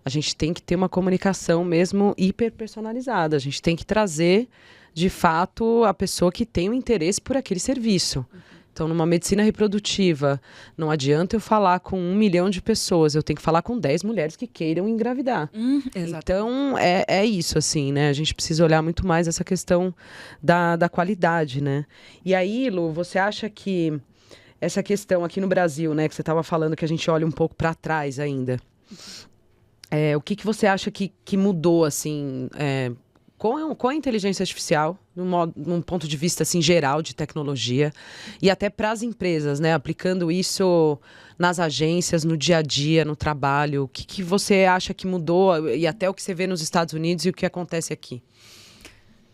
A gente tem que ter uma comunicação mesmo hiperpersonalizada. A gente tem que trazer, de fato, a pessoa que tem o interesse por aquele serviço. Então, numa medicina reprodutiva, não adianta eu falar com 1 milhão de pessoas, eu tenho que falar com 10 mulheres que queiram engravidar. Então, é isso, assim, né? A gente precisa olhar muito mais essa questão da qualidade, né? E aí, Lu, você acha que essa questão aqui no Brasil, né, que você estava falando que a gente olha um pouco para trás ainda, o que você acha que mudou, assim, com a inteligência artificial, num ponto de vista assim, geral de tecnologia, e até para as empresas, né? Aplicando isso nas agências, no dia a dia, no trabalho. O que você acha que mudou e até o que você vê nos Estados Unidos e o que acontece aqui?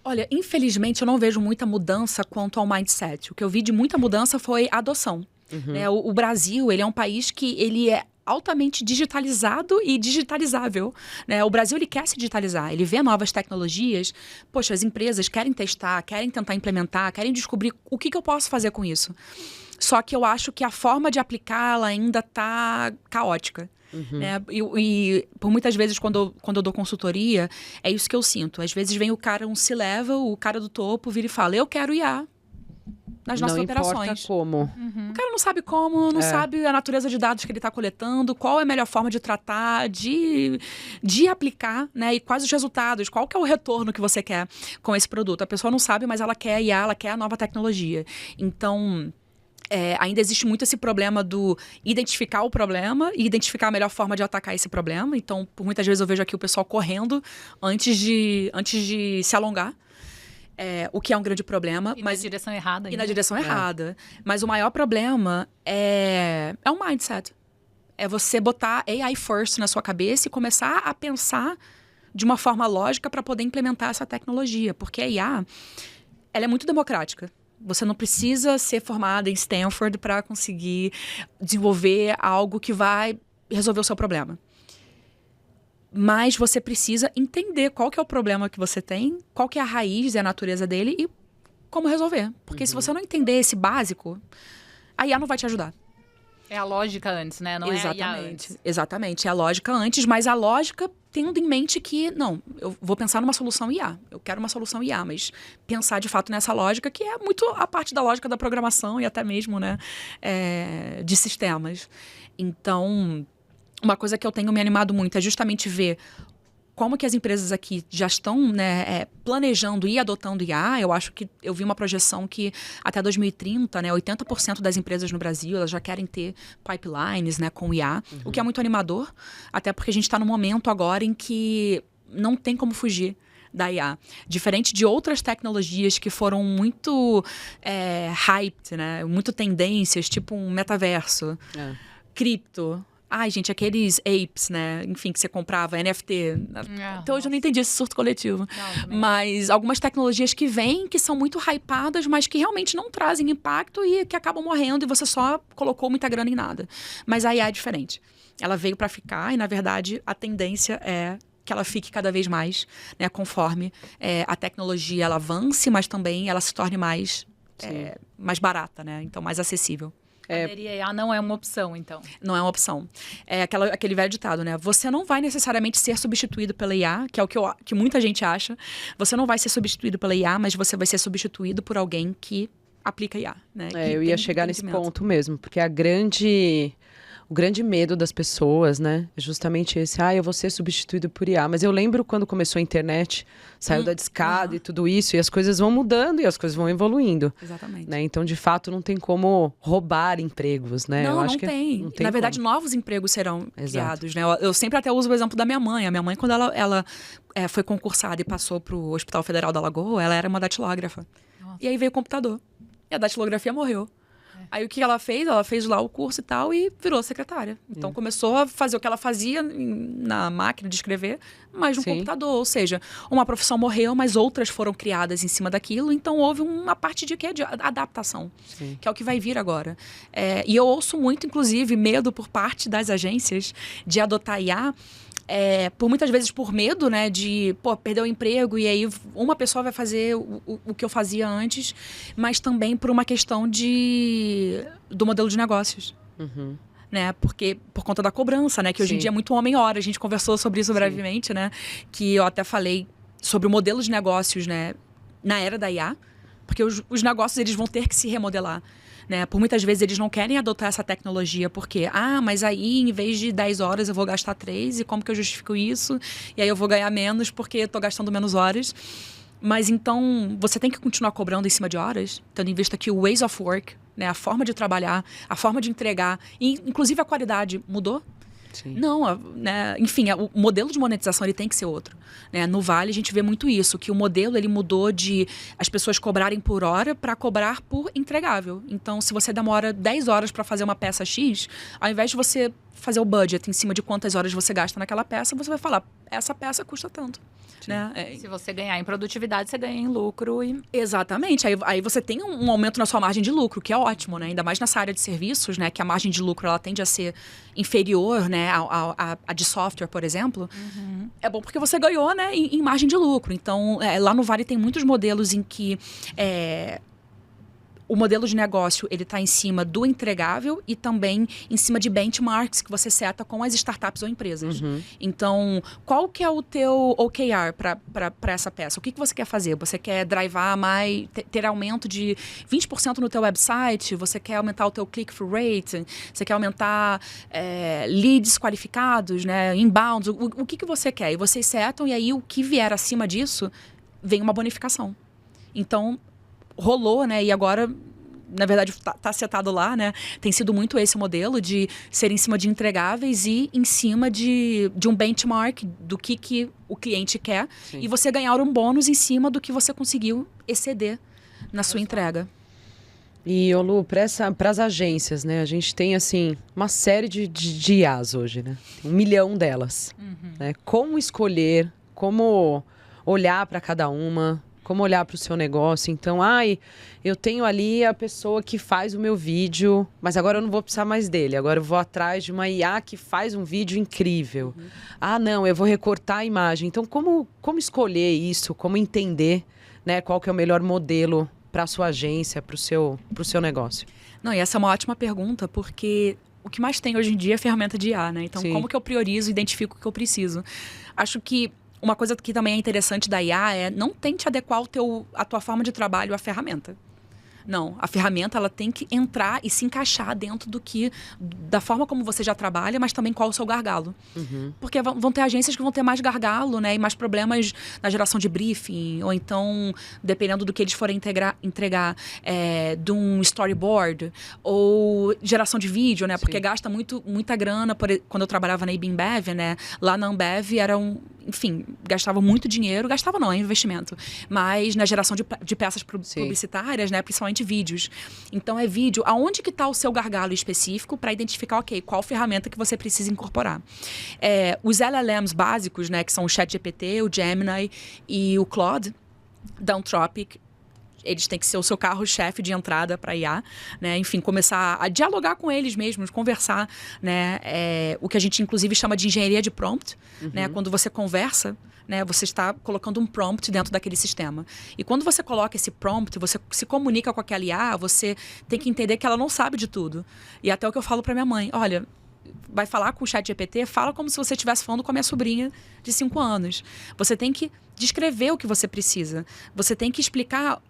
Olha, infelizmente eu não vejo muita mudança quanto ao mindset. O que eu vi de muita mudança foi a adoção. Né? O Brasil, ele é um país que ele é altamente digitalizado e digitalizável, né? O Brasil, ele quer se digitalizar, ele vê novas tecnologias, poxa, as empresas querem testar, querem tentar implementar, querem descobrir o que eu posso fazer com isso. Só que eu acho que a forma de aplicá-la ainda está caótica. Né? E por muitas vezes, quando eu dou consultoria, é isso que eu sinto. Às vezes vem o cara, um C-level, o cara do topo, vira e fala, eu quero IA nas nossas operações. Não importa como. O cara não sabe como, não sabe a natureza de dados que ele está coletando, qual é a melhor forma de tratar, de aplicar, né? E quais os resultados, qual que é o retorno que você quer com esse produto. A pessoa não sabe, mas ela quer IA, ela quer a nova tecnologia. Então, ainda existe muito esse problema do identificar o problema e identificar a melhor forma de atacar esse problema. Então, por muitas vezes eu vejo aqui o pessoal correndo antes de se alongar. O que é um grande problema. Na direção errada. E na direção errada. Mas o maior problema é o mindset. É você botar AI first na sua cabeça e começar a pensar de uma forma lógica para poder implementar essa tecnologia. Porque a IA, ela é muito democrática. Você não precisa ser formada em Stanford para conseguir desenvolver algo que vai resolver o seu problema. Mas você precisa entender qual que é o problema que você tem, qual que é a raiz e a natureza dele e como resolver. Porque se você não entender esse básico, a IA não vai te ajudar. É a lógica antes, né? Não é a IA antes. Exatamente, é a lógica antes, mas a lógica tendo em mente que, não, eu vou pensar numa solução IA. Eu quero uma solução IA, mas pensar de fato nessa lógica, que é muito a parte da lógica da programação e até mesmo, né, de sistemas. Então, uma coisa que eu tenho me animado muito é justamente ver como que as empresas aqui já estão, né, planejando e adotando IA. Eu acho que eu vi uma projeção que até 2030, né, 80% das empresas no Brasil elas já querem ter pipelines, né, com IA, o que é muito animador, até porque a gente está num momento agora em que não tem como fugir da IA. Diferente de outras tecnologias que foram muito hyped, né, muito tendências, tipo um metaverso, cripto. Ai, gente, aqueles apes, né? Enfim, que você comprava, NFT. Até hoje eu não entendi esse surto coletivo. Mas algumas tecnologias que vêm, que são muito hypadas, mas que realmente não trazem impacto e que acabam morrendo e você só colocou muita grana em nada. Mas a IA é diferente. Ela veio para ficar e, na verdade, a tendência é que ela fique cada vez mais, né? Conforme a tecnologia ela avance, mas também ela se torne mais barata, né? Então, mais acessível. Aderir a IA não é uma opção, então. Não é uma opção. É aquele velho ditado, né? Você não vai necessariamente ser substituído pela IA, que é o que muita gente acha. Você não vai ser substituído pela IA, mas você vai ser substituído por alguém que aplica IA, né? Eu ia chegar nesse ponto mesmo, porque o grande medo das pessoas, né, é justamente esse, eu vou ser substituído por IA. Mas eu lembro quando começou a internet, saiu da discada e tudo isso, e as coisas vão mudando e as coisas vão evoluindo. Exatamente. Né? Então, de fato, não tem como roubar empregos, né? Não, eu acho não que tem. Não tem Na verdade, como. novos empregos serão criados, né? Eu sempre até uso o exemplo da minha mãe. A minha mãe, quando ela foi concursada e passou para o Hospital Federal da Lagoa, ela era uma datilógrafa. Nossa. E aí veio o computador. E a datilografia morreu. Aí o que ela fez? Ela fez lá o curso e tal e virou secretária. Então começou a fazer o que ela fazia na máquina de escrever, mas no computador. Ou seja, uma profissão morreu, mas outras foram criadas em cima daquilo. Então houve uma parte de adaptação, que é o que vai vir agora. E eu ouço muito, inclusive, medo por parte das agências de adotar IA. Por muitas vezes por medo, né, de perder o emprego e aí uma pessoa vai fazer o que eu fazia antes, mas também por uma questão do modelo de negócios. Né, porque por conta da cobrança, né, que hoje em dia é muito homem-hora. A gente conversou sobre isso brevemente, né, que eu até falei sobre o modelo de negócios, né, na era da IA, porque os negócios eles vão ter que se remodelar. Né? Por muitas vezes eles não querem adotar essa tecnologia porque, mas aí em vez de 10 horas eu vou gastar 3 e como que eu justifico isso? E aí eu vou ganhar menos porque eu tô gastando menos horas. Mas então você tem que continuar cobrando em cima de horas, tendo em vista que o ways of work, né, a forma de trabalhar, a forma de entregar, inclusive a qualidade mudou. Não, né, enfim, o modelo de monetização ele tem que ser outro. Né? No Vale a gente vê muito isso, que o modelo ele mudou de as pessoas cobrarem por hora para cobrar por entregável. Então, se você demora 10 horas para fazer uma peça X, ao invés de você fazer o budget em cima de quantas horas você gasta naquela peça, você vai falar, essa peça custa tanto. Né? Se você ganhar em produtividade, você ganha em lucro. Exatamente. Aí você tem um aumento na sua margem de lucro, que é ótimo, né? Ainda mais nessa área de serviços, né? Que a margem de lucro ela tende a ser inferior, né? A de software, por exemplo. É bom porque você ganhou, né? Em margem de lucro. Então, lá no Vale tem muitos modelos em que o modelo de negócio ele está em cima do entregável e também em cima de benchmarks que você seta com as startups ou empresas. Então, qual que é o teu OKR para essa peça? O que você quer fazer? Você quer drivar mais, ter aumento de 20% no teu website? Você quer aumentar o teu click-through rate? Você quer aumentar leads qualificados, né? Inbounds? O que você quer? E vocês setam e aí o que vier acima disso vem uma bonificação. Então, rolou, né? E agora, na verdade, tá setado lá, né? Tem sido muito esse modelo de ser em cima de entregáveis e em cima de um benchmark do que o cliente quer. E você ganhar um bônus em cima do que você conseguiu exceder na sua entrega. E, Lu, para as agências, né? A gente tem, assim, uma série de IAs hoje, né? 1 milhão delas. Né? Como escolher, como olhar para cada uma... como olhar para o seu negócio. Então, eu tenho ali a pessoa que faz o meu vídeo, mas agora eu não vou precisar mais dele. Agora eu vou atrás de uma IA que faz um vídeo incrível. Não, eu vou recortar a imagem. Então, como escolher isso? Como entender, né, qual que é o melhor modelo para a sua agência, para o seu negócio? Não, e essa é uma ótima pergunta, porque o que mais tem hoje em dia é ferramenta de IA, né? Então, Sim. como que eu priorizo e identifico o que eu preciso? Acho que uma coisa que também é interessante da IA é não tente adequar a tua forma de trabalho à ferramenta. Não, a ferramenta ela tem que entrar e se encaixar dentro da forma como você já trabalha, mas também qual é o seu gargalo. Porque vão ter agências que vão ter mais gargalo, né, e mais problemas na geração de briefing, ou então, dependendo do que eles forem entregar de um storyboard, ou geração de vídeo, né, porque gasta muita grana. Quando eu trabalhava na Ambev, né, lá na Ambev enfim, gastava muito dinheiro, gastava não, é investimento, mas na geração de peças publicitárias, né, principalmente vídeos. Então é vídeo, aonde que está o seu gargalo específico para identificar, qual ferramenta que você precisa incorporar. Os LLMs básicos, né, que são o ChatGPT, o Gemini e o Claude, da Anthropic, eles têm que ser o seu carro-chefe de entrada para IA, né? Enfim, começar a dialogar com eles mesmos, conversar, né? O que a gente, inclusive, chama de engenharia de prompt, né? Quando você conversa, né? Você está colocando um prompt dentro daquele sistema. E quando você coloca esse prompt, você se comunica com aquela IA, você tem que entender que ela não sabe de tudo. E até o que eu falo para minha mãe, olha, vai falar com o ChatGPT, fala como se você estivesse falando com a minha sobrinha de 5 anos. Você tem que descrever o que você precisa. Você tem que explicar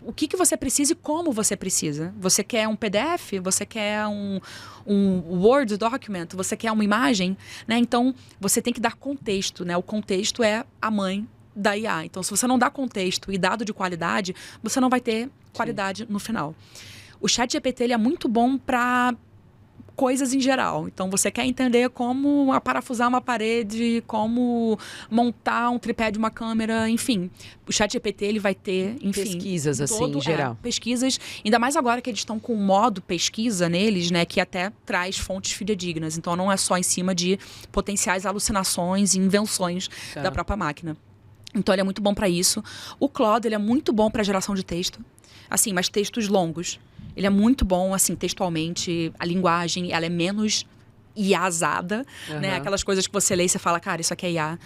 o que você precisa e como você precisa. Você quer um PDF? Você quer um Word document? Você quer uma imagem? Né? Então, você tem que dar contexto. Né? O contexto é a mãe da IA. Então, se você não dá contexto e dado de qualidade, você não vai ter qualidade no final. O ChatGPT ele é muito bom para coisas em geral. Então, você quer entender como parafusar uma parede, como montar um tripé de uma câmera, enfim. O ChatGPT, ele vai ter, enfim... pesquisas, assim, em geral. Pesquisas. Ainda mais agora que eles estão com o modo pesquisa neles, né? Que até traz fontes fidedignas. Então, não é só em cima de potenciais alucinações e invenções da própria máquina. Então, ele é muito bom para isso. O Claude, ele é muito bom para geração de texto. Assim, mas textos longos. Ele é muito bom, assim, textualmente. A linguagem, ela é menos iazada, né? Aquelas coisas que você lê e você fala, cara, isso aqui é IA.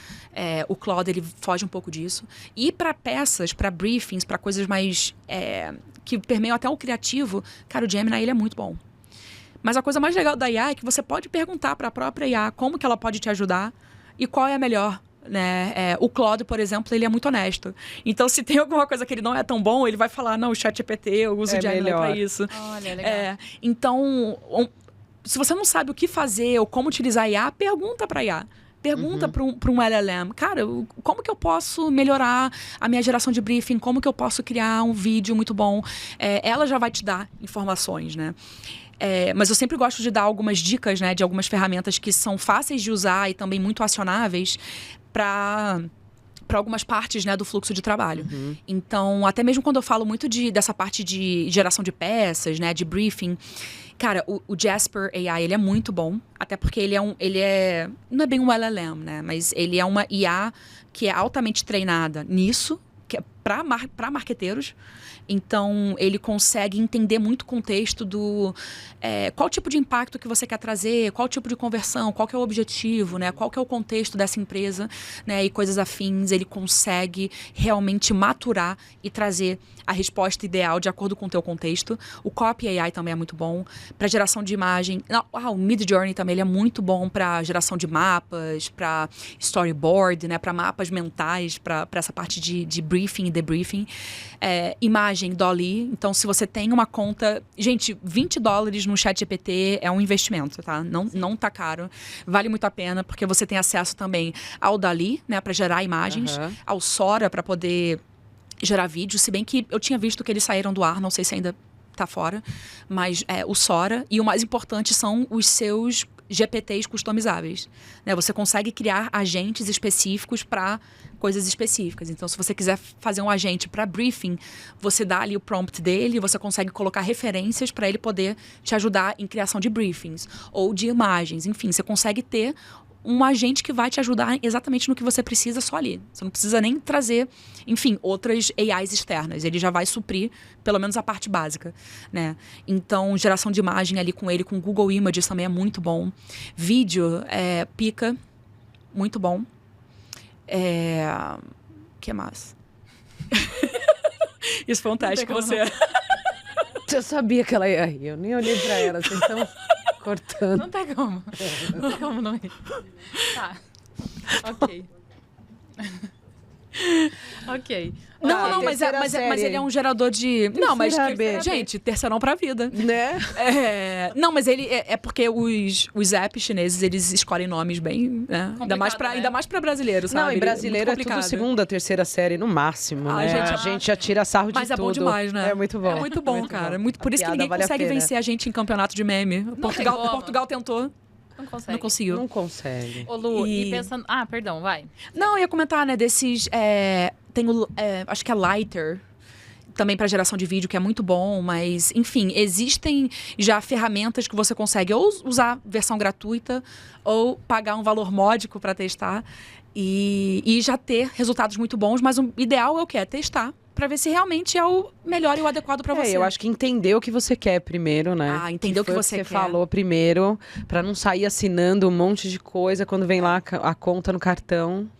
O Claude, ele foge um pouco disso. E para peças, para briefings, para coisas mais... que permeiam até o criativo, cara, o Gemini, ele é muito bom. Mas a coisa mais legal da IA é que você pode perguntar para a própria IA como que ela pode te ajudar e qual é a melhor. Né? O Claude, por exemplo, ele é muito honesto. Então, se tem alguma coisa que ele não é tão bom, ele vai falar, não, o ChatGPT, eu uso o Gemini para isso. Olha, legal. Então, se você não sabe o que fazer ou como utilizar a IA, pergunta para a IA. Pergunta para um LLM, cara, como que eu posso melhorar a minha geração de briefing? Como que eu posso criar um vídeo muito bom? Ela já vai te dar informações, né? Mas eu sempre gosto de dar algumas dicas, né, de algumas ferramentas que são fáceis de usar e também muito acionáveis para algumas partes, né, do fluxo de trabalho. Então, até mesmo quando eu falo muito dessa parte de geração de peças, né, de briefing, cara, o Jasper AI, ele é muito bom, até porque ele não é bem um LLM, né, mas ele é uma IA que é altamente treinada nisso, que é para marqueteiros. Então, ele consegue entender muito o contexto do qual tipo de impacto que você quer trazer, qual tipo de conversão, qual que é o objetivo, né? Qual que é o contexto dessa empresa, né? E coisas afins. Ele consegue realmente maturar e trazer a resposta ideal de acordo com o teu contexto. O Copy AI também é muito bom para geração de imagem. O Midjourney também ele é muito bom para geração de mapas, para storyboard, né? Para mapas mentais, para essa parte de briefing e debriefing. Imagem, DALL-E. Então, se você tem uma conta... Gente, $20 no ChatGPT é um investimento, tá? Não tá caro. Vale muito a pena, porque você tem acesso também ao DALL-E, né? Para gerar imagens. Ao Sora, para poder gerar vídeo. Se bem que eu tinha visto que eles saíram do ar, não sei se ainda tá fora. Mas o Sora. E o mais importante são os seus GPTs customizáveis, né? Você consegue criar agentes específicos para coisas específicas. Então, se você quiser fazer um agente para briefing, você dá ali o prompt dele, você consegue colocar referências para ele poder te ajudar em criação de briefings ou de imagens. Enfim, você consegue ter um agente que vai te ajudar exatamente no que você precisa só ali. Você não precisa nem trazer, enfim, outras AIs externas. Ele já vai suprir, pelo menos, a parte básica, né? Então, geração de imagem ali com ele, com Google Images também é muito bom. Vídeo, pica, muito bom. Que mais? Isso foi um teste com você. Eu sabia que ela ia rir. Eu nem olhei pra ela. Vocês estão cortando. Não tem como. Não tem como não ir. Tá. Ok. Ok. Não, mas ele é um gerador de... Não, mas, gente, terceirão pra vida. Né? Não, mas ele é porque os apps chineses, eles escolhem nomes bem, né? Ainda mais pra brasileiro, sabe? Não, e brasileiro é tudo segunda, terceira série no máximo, né? A gente já tira sarro de tudo. Mas é bom demais, né? É muito bom. É muito bom, cara. Por isso que ninguém consegue vencer a gente em campeonato de meme. Portugal tentou. Não consegue. Não conseguiu. Não consegue. Ô, Lu, e pensando... Ah, perdão, vai. Não, eu ia comentar, né, desses... Tem o... acho que é Lighter, também para geração de vídeo, que é muito bom, mas, enfim, existem já ferramentas que você consegue ou usar versão gratuita ou pagar um valor módico para testar e já ter resultados muito bons, mas o ideal é o quê? É testar para ver se realmente é o melhor e o adequado para você. Eu acho que entender o que você quer primeiro, né? Entender o que você quer. Falou primeiro, para não sair assinando um monte de coisa quando vem lá a conta no cartão.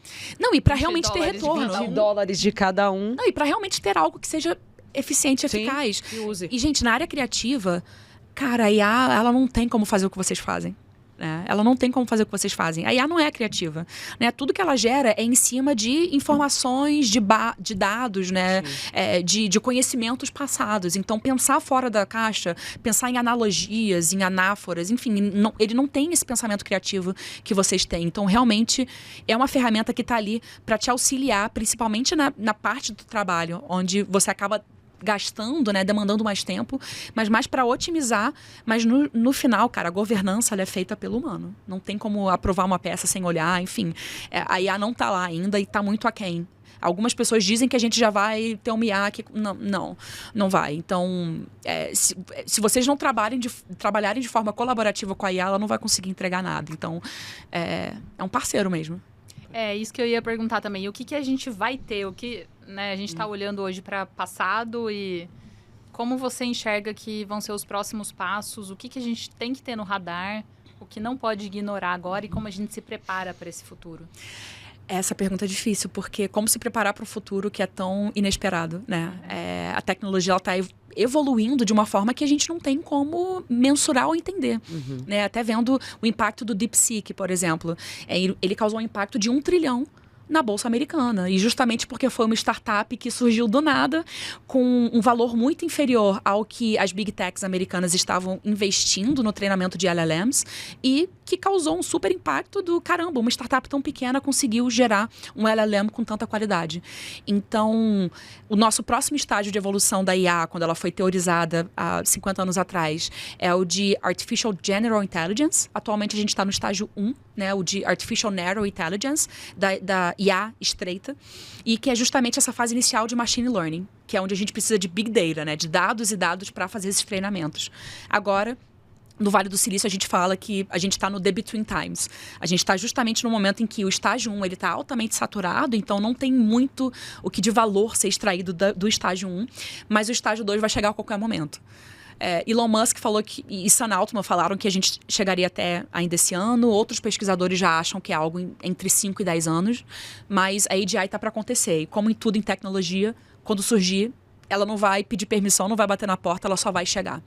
Não, e para realmente ter retorno. $20 de cada um. Não, e para realmente ter algo que seja eficiente e eficaz. Que use. E, gente, na área criativa, cara, a IA, ela não tem como fazer o que vocês fazem. Né? Ela não tem como fazer o que vocês fazem. A IA não é criativa. Né? Tudo que ela gera é em cima de informações, de dados, né? De conhecimentos passados. Então, pensar fora da caixa, pensar em analogias, em anáforas, enfim, ele não tem esse pensamento criativo que vocês têm. Então, realmente, é uma ferramenta que está ali para te auxiliar, principalmente na parte do trabalho, onde você acaba gastando, né, demandando mais tempo, mas mais para otimizar, mas no final, cara, a governança ela é feita pelo humano. Não tem como aprovar uma peça sem olhar, enfim. A IA não tá lá ainda e tá muito aquém. Algumas pessoas dizem que a gente já vai ter um IA que... Não vai. Então, se vocês não trabalharem de forma colaborativa com a IA, ela não vai conseguir entregar nada. Então, é um parceiro mesmo. É isso que eu ia perguntar também. O que a gente vai ter? O que, né, a gente está olhando hoje para passado e como você enxerga que vão ser os próximos passos? O que a gente tem que ter no radar? O que não pode ignorar agora e como a gente se prepara para esse futuro? Essa pergunta é difícil, porque como se preparar para o futuro que é tão inesperado, né? A tecnologia está evoluindo de uma forma que a gente não tem como mensurar ou entender. Né? Até vendo o impacto do DeepSeek, por exemplo. Ele causou um impacto de 1 trilhão na Bolsa Americana. E justamente porque foi uma startup que surgiu do nada, com um valor muito inferior ao que as Big Techs americanas estavam investindo no treinamento de LLMs e que causou um super impacto do caramba, uma startup tão pequena conseguiu gerar um LLM com tanta qualidade. Então, o nosso próximo estágio de evolução da IA, quando ela foi teorizada há 50 anos atrás, é o de Artificial General Intelligence. Atualmente a gente está no estágio 1, né, o de Artificial Narrow Intelligence, da IA estreita, e que é justamente essa fase inicial de Machine Learning, que é onde a gente precisa de Big Data, né, de dados e dados para fazer esses treinamentos. Agora, no Vale do Silício, a gente fala que a gente está no The-Between Times. A gente está justamente no momento em que o estágio 1 está altamente saturado, então não tem muito o que de valor ser extraído do estágio 1, mas o estágio 2 vai chegar a qualquer momento. Elon Musk falou que, e Sam Altman falaram que a gente chegaria até ainda esse ano. Outros pesquisadores já acham que é algo entre 5 e 10 anos, mas a AGI está para acontecer. E como em tudo em tecnologia, quando surgir, ela não vai pedir permissão, não vai bater na porta, ela só vai chegar.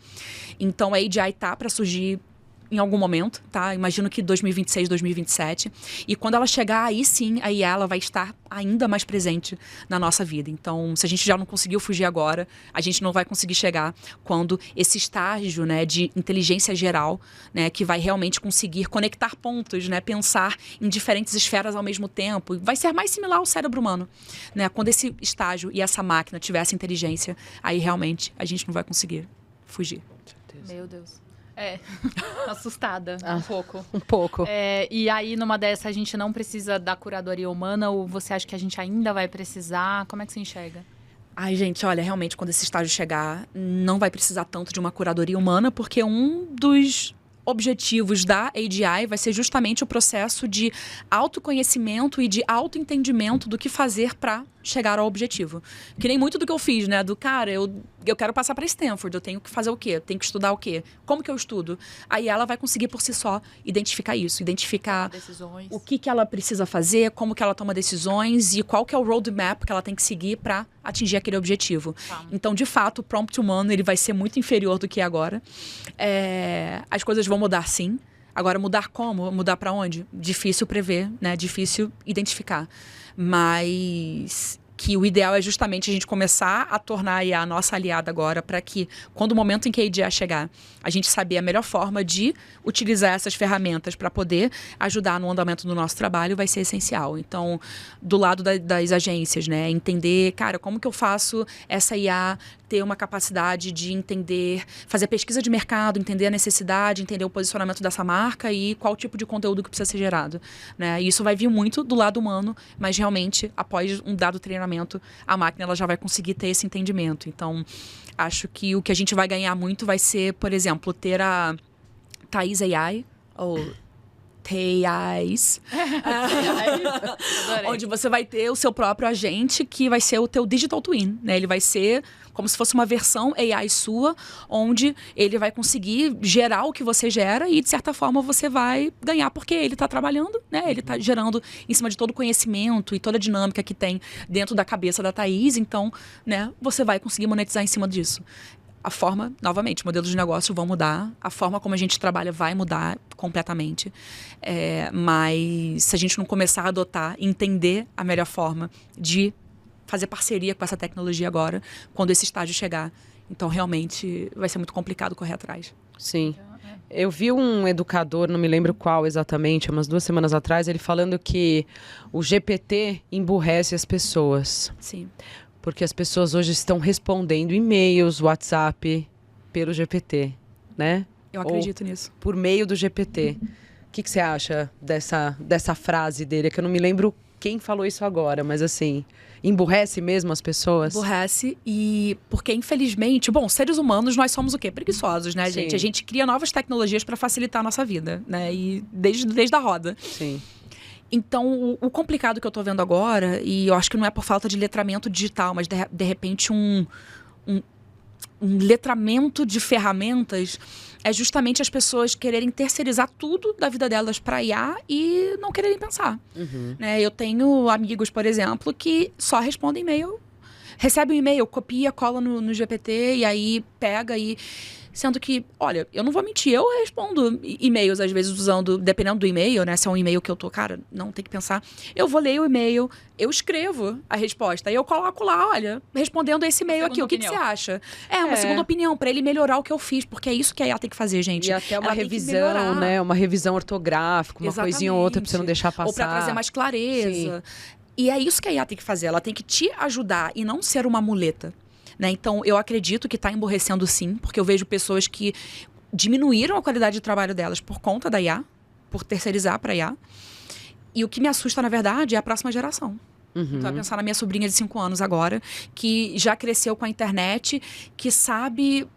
Então a AGI tá para surgir em algum momento, tá? Imagino que 2026, 2027. E quando ela chegar, aí sim, aí ela vai estar ainda mais presente na nossa vida. Então, se a gente já não conseguiu fugir agora, a gente não vai conseguir chegar quando esse estágio, né, de inteligência geral, né, que vai realmente conseguir conectar pontos, né, pensar em diferentes esferas ao mesmo tempo, vai ser mais similar ao cérebro humano, né? Quando esse estágio e essa máquina tiver essa inteligência, aí realmente a gente não vai conseguir fugir. Meu Deus. Assustada um pouco. Um pouco. E aí, numa dessa, a gente não precisa da curadoria humana ou você acha que a gente ainda vai precisar? Como é que você enxerga? Ai, gente, olha, realmente, quando esse estágio chegar, não vai precisar tanto de uma curadoria humana, porque um dos objetivos da AGI vai ser justamente o processo de autoconhecimento e de autoentendimento do que fazer para chegar ao objetivo. Que nem muito do que eu fiz, né? Do cara, eu quero passar para Stanford, eu tenho que fazer o quê? Eu tenho que estudar o quê? Como que eu estudo? Aí ela vai conseguir por si só identificar isso, identificar Decisões. o que ela precisa fazer, como que ela toma decisões e qual que é o roadmap que ela tem que seguir para atingir aquele objetivo. Então, de fato, o prompt humano ele vai ser muito inferior do que é agora. As coisas vão mudar, sim. Agora, mudar como? Mudar para onde? Difícil prever, né? Difícil identificar. Mas que o ideal é justamente a gente começar a tornar a IA a nossa aliada agora, para que, quando o momento em que a IA chegar, a gente saber a melhor forma de utilizar essas ferramentas para poder ajudar no andamento do nosso trabalho vai ser essencial. Então, do lado das agências, né, entender, cara, como que eu faço essa IA ter uma capacidade de entender, fazer pesquisa de mercado, entender a necessidade, entender o posicionamento dessa marca e qual tipo de conteúdo que precisa ser gerado, né? E isso vai vir muito do lado humano, mas realmente, após um dado treinamento, a máquina ela já vai conseguir ter esse entendimento. Então, acho que o que a gente vai ganhar muito vai ser, por exemplo, ter a Thais AI, ou TAIs, onde você vai ter o seu próprio agente, que vai ser o teu digital twin, né? Ele vai ser como se fosse uma versão AI sua, onde ele vai conseguir gerar o que você gera e, de certa forma, você vai ganhar, porque ele está trabalhando, né? Ele está gerando em cima de todo o conhecimento e toda a dinâmica que tem dentro da cabeça da Thais. Então, né, você vai conseguir monetizar em cima disso. A forma, novamente, modelos de negócio vão mudar, a forma como a gente trabalha vai mudar completamente. Mas se a gente não começar a adotar e entender a melhor forma de fazer parceria com essa tecnologia agora, quando esse estágio chegar, então realmente vai ser muito complicado correr atrás. Sim. Eu vi um educador, não me lembro qual exatamente, umas 2 semanas atrás, ele falando que o GPT emburrece as pessoas. Sim. Porque as pessoas hoje estão respondendo e-mails, WhatsApp, pelo GPT, né? Eu acredito nisso. Por meio do GPT. O que você acha dessa frase dele? É que eu não me lembro quem falou isso agora, mas assim, emburrece mesmo as pessoas? Emburrece, e porque infelizmente, bom, seres humanos nós somos o quê? Preguiçosos, né, Sim. gente? A gente cria novas tecnologias para facilitar a nossa vida, né? E desde a roda. Sim. Então, o complicado que eu tô vendo agora, e eu acho que não é por falta de letramento digital, mas de repente um letramento de ferramentas, é justamente as pessoas quererem terceirizar tudo da vida delas para IA e não quererem pensar. Uhum. Né? Eu tenho amigos, por exemplo, que só respondem e-mail, recebe um e-mail, copia, cola no GPT e aí pega e... Sendo que, olha, eu não vou mentir, eu respondo e-mails, às vezes, dependendo do e-mail, né? Se é um e-mail que eu tô, cara, não tem que pensar. Eu vou ler o e-mail, eu escrevo a resposta. Aí eu coloco lá, olha, respondendo esse e-mail aqui, o que você acha? Uma segunda opinião, pra ele melhorar o que eu fiz, porque é isso que a IA tem que fazer, gente. E até uma Ela revisão, né? Uma revisão ortográfica, uma coisinha ou outra pra você não deixar passar. Ou pra trazer mais clareza. Sim. E é isso que a IA tem que fazer, ela tem que te ajudar e não ser uma muleta. Né? Então, eu acredito que está emborrecendo sim, porque eu vejo pessoas que diminuíram a qualidade de trabalho delas por conta da IA, por terceirizar para a IA. E o que me assusta, na verdade, é a próxima geração. Uhum. Então, vai pensar na minha sobrinha de 5 anos agora, que já cresceu com a internet, que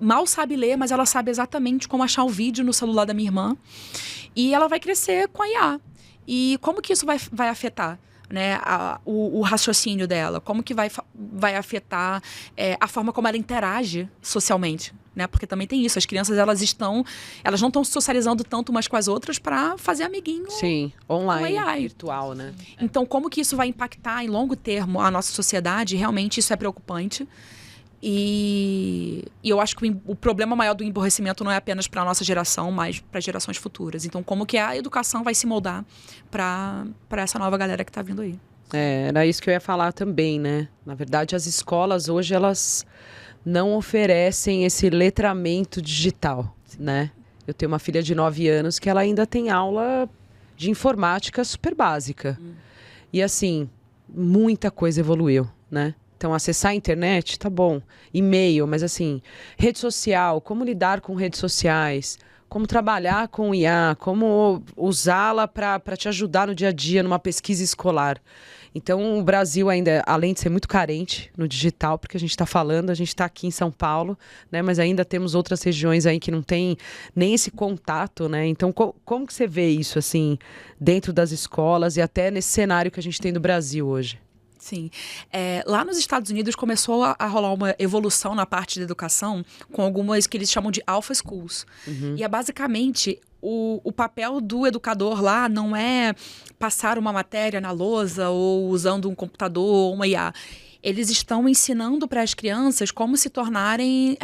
mal sabe ler, mas ela sabe exatamente como achar o vídeo no celular da minha irmã. E ela vai crescer com a IA. E como que isso vai afetar? Né, o raciocínio dela, como que vai afetar a forma como ela interage socialmente, né? Porque também tem isso, as crianças elas não estão socializando tanto umas com as outras para fazer amiguinho. Sim, online, AI. virtual, né? Então, como que isso vai impactar em longo termo a nossa sociedade? Realmente isso é preocupante. E eu acho que o problema maior do emborrecimento não é apenas para a nossa geração, mas para gerações futuras. Então, como que a educação vai se moldar para essa nova galera que está vindo aí? Era isso que eu ia falar também, né? Na verdade, as escolas hoje, elas não oferecem esse letramento digital, né? Eu tenho uma filha de 9 anos que ela ainda tem aula de informática super básica. E assim, muita coisa evoluiu, né? Então, acessar a internet, tá bom. E-mail, mas assim, rede social, como lidar com redes sociais, como trabalhar com IA, como usá-la para te ajudar no dia a dia, numa pesquisa escolar. Então, o Brasil ainda, além de ser muito carente no digital, porque a gente está aqui em São Paulo, né? Mas ainda temos outras regiões aí que não tem nem esse contato, né? Então, como que você vê isso, assim, dentro das escolas e até nesse cenário que a gente tem do Brasil hoje? Sim. Lá nos Estados Unidos começou a rolar uma evolução na parte da educação com algumas que eles chamam de alpha schools. E é basicamente o papel do educador lá não é passar uma matéria na lousa ou usando um computador ou uma IA. Eles estão ensinando para as crianças como se tornarem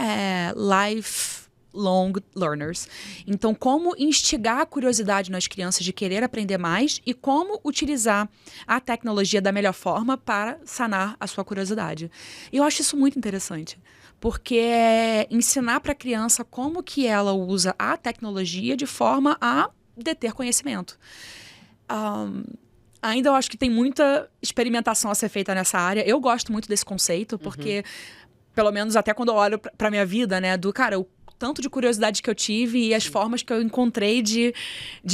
lifelong learners. Então, como instigar a curiosidade nas crianças de querer aprender mais e como utilizar a tecnologia da melhor forma para sanar a sua curiosidade. E eu acho isso muito interessante, porque é ensinar para a criança como que ela usa a tecnologia de forma a deter conhecimento. Ainda eu acho que tem muita experimentação a ser feita nessa área. Eu gosto muito desse conceito, porque, pelo menos até quando eu olho para minha vida, né, o tanto de curiosidade que eu tive e as formas que eu encontrei de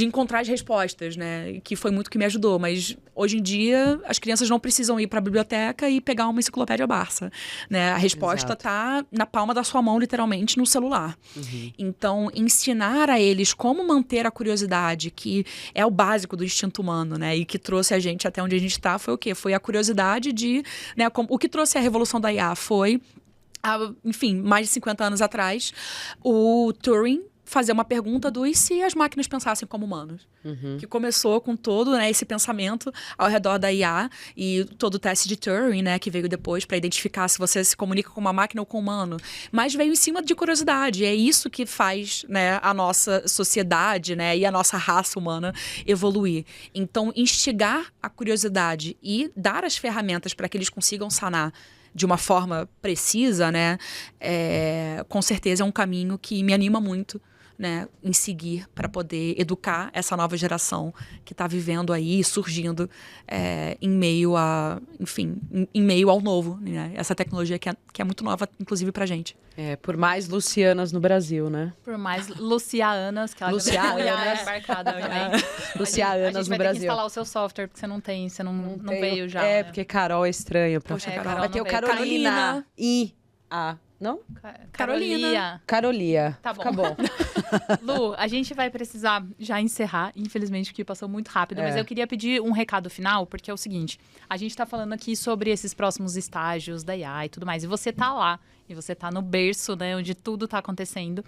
encontrar as respostas, né? Que foi muito que me ajudou. Mas, hoje em dia, as crianças não precisam ir para a biblioteca e pegar uma enciclopédia Barça, né? A resposta está na palma da sua mão, literalmente, no celular. Então, ensinar a eles como manter a curiosidade, que é o básico do instinto humano, né? E que trouxe a gente até onde a gente está, foi o quê? Foi a curiosidade de... né? O que trouxe a revolução da IA foi... enfim, mais de 50 anos atrás, o Turing fazer uma pergunta do e se as máquinas pensassem como humanos? Que começou com todo, né, esse pensamento ao redor da IA e todo o teste de Turing, né, que veio depois para identificar se você se comunica com uma máquina ou com um humano. Mas veio em cima de curiosidade. É isso que faz, né, a nossa sociedade, né, e a nossa raça humana evoluir. Então, instigar a curiosidade e dar as ferramentas para que eles consigam sanar de uma forma precisa, né, com certeza é um caminho que me anima muito, né, em seguir para poder educar essa nova geração que está vivendo aí, surgindo em meio a, enfim, em meio ao novo, né, essa tecnologia que é muito nova, inclusive para a gente. Por mais Lucianas no Brasil, né? Por mais Lucianas, que ela já é embarcada também. Lucianas no Brasil. A gente vai ter que instalar o seu software, porque você não veio já. É, porque Carol é estranha. Poxa, Carol. Vai ter o Carolina. Não? Carolia. Tá bom. Fica bom. Lu, a gente vai precisar já encerrar, infelizmente, porque passou muito rápido. Mas eu queria pedir um recado final, porque é o seguinte. A gente tá falando aqui sobre esses próximos estágios da IA e tudo mais. E você tá lá, e você tá no berço, né, onde tudo tá acontecendo.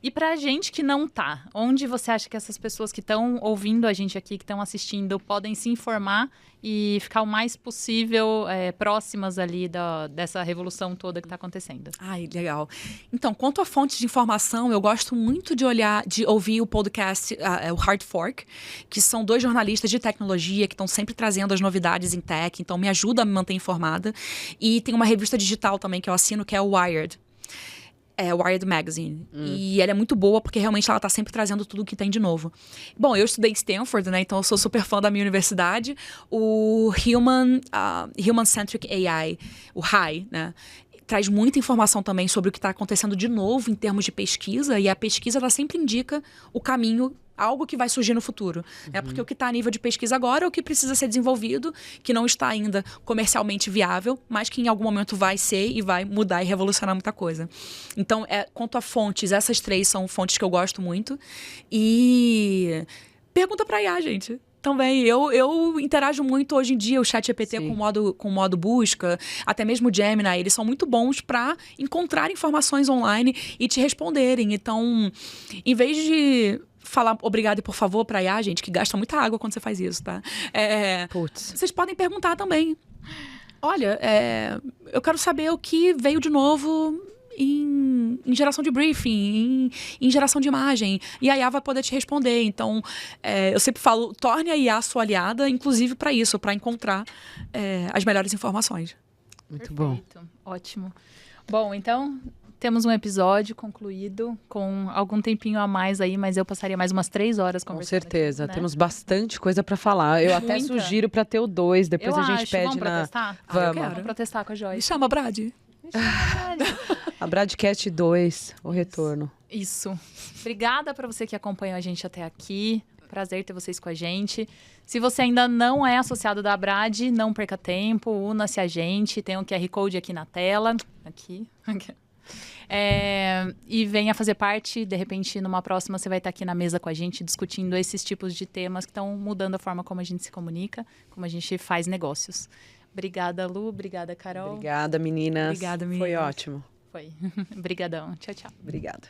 E pra gente que não tá, onde você acha que essas pessoas que estão ouvindo a gente aqui, que estão assistindo, podem se informar e ficar o mais possível próximas ali dessa revolução toda que está acontecendo? Ai, legal. Então, quanto a fontes de informação, eu gosto muito de ouvir o podcast, o Hard Fork, que são 2 jornalistas de tecnologia que estão sempre trazendo as novidades em tech, então me ajuda a me manter informada. E tem uma revista digital também que eu assino, que é o Wired. Wired Magazine. E ela é muito boa porque realmente ela tá sempre trazendo tudo que tem de novo. Bom, eu estudei em Stanford, né? Então eu sou super fã da minha universidade. O Human Centric AI, o HAI, né? Traz muita informação também sobre o que está acontecendo de novo em termos de pesquisa. E a pesquisa, ela sempre indica o caminho, algo que vai surgir no futuro. Porque o que está a nível de pesquisa agora é o que precisa ser desenvolvido, que não está ainda comercialmente viável, mas que em algum momento vai ser e vai mudar e revolucionar muita coisa. Então, quanto a fontes, essas 3 são fontes que eu gosto muito. E pergunta para a IA, gente. Também, eu interajo muito hoje em dia, o ChatGPT com modo busca, até mesmo o Gemini, eles são muito bons para encontrar informações online e te responderem. Então, em vez de falar obrigado e por favor pra IA, gente, que gasta muita água quando você faz isso, tá? Vocês podem perguntar também. Olha, eu quero saber o que veio de novo em geração de briefing, em geração de imagem. E a IA vai poder te responder. Então, eu sempre falo, torne a IA sua aliada, inclusive para isso, para encontrar as melhores informações. Muito bom. Ótimo. Bom, então, temos um episódio concluído com algum tempinho a mais aí, mas eu passaria mais umas 3 horas conversando. Com certeza, aqui, né? Temos bastante coisa para falar. Eu até sugiro para ter o 2, depois a gente pede Vamos protestar? Vamos protestar com a Joyce. Me chama, Brad. A Bradcast 2, o retorno. Isso. Obrigada para você que acompanhou a gente até aqui. Prazer ter vocês com a gente. Se você ainda não é associado da Abrad, não perca tempo, una-se a gente. Tem um QR Code aqui na tela. Aqui. E venha fazer parte. De repente, numa próxima, você vai estar aqui na mesa com a gente, discutindo esses tipos de temas que estão mudando a forma como a gente se comunica, como a gente faz negócios. Obrigada, Lu. Obrigada, Carol. Obrigada, meninas. Obrigada, meninas. Foi ótimo. Foi. Obrigadão. Tchau, tchau. Obrigada.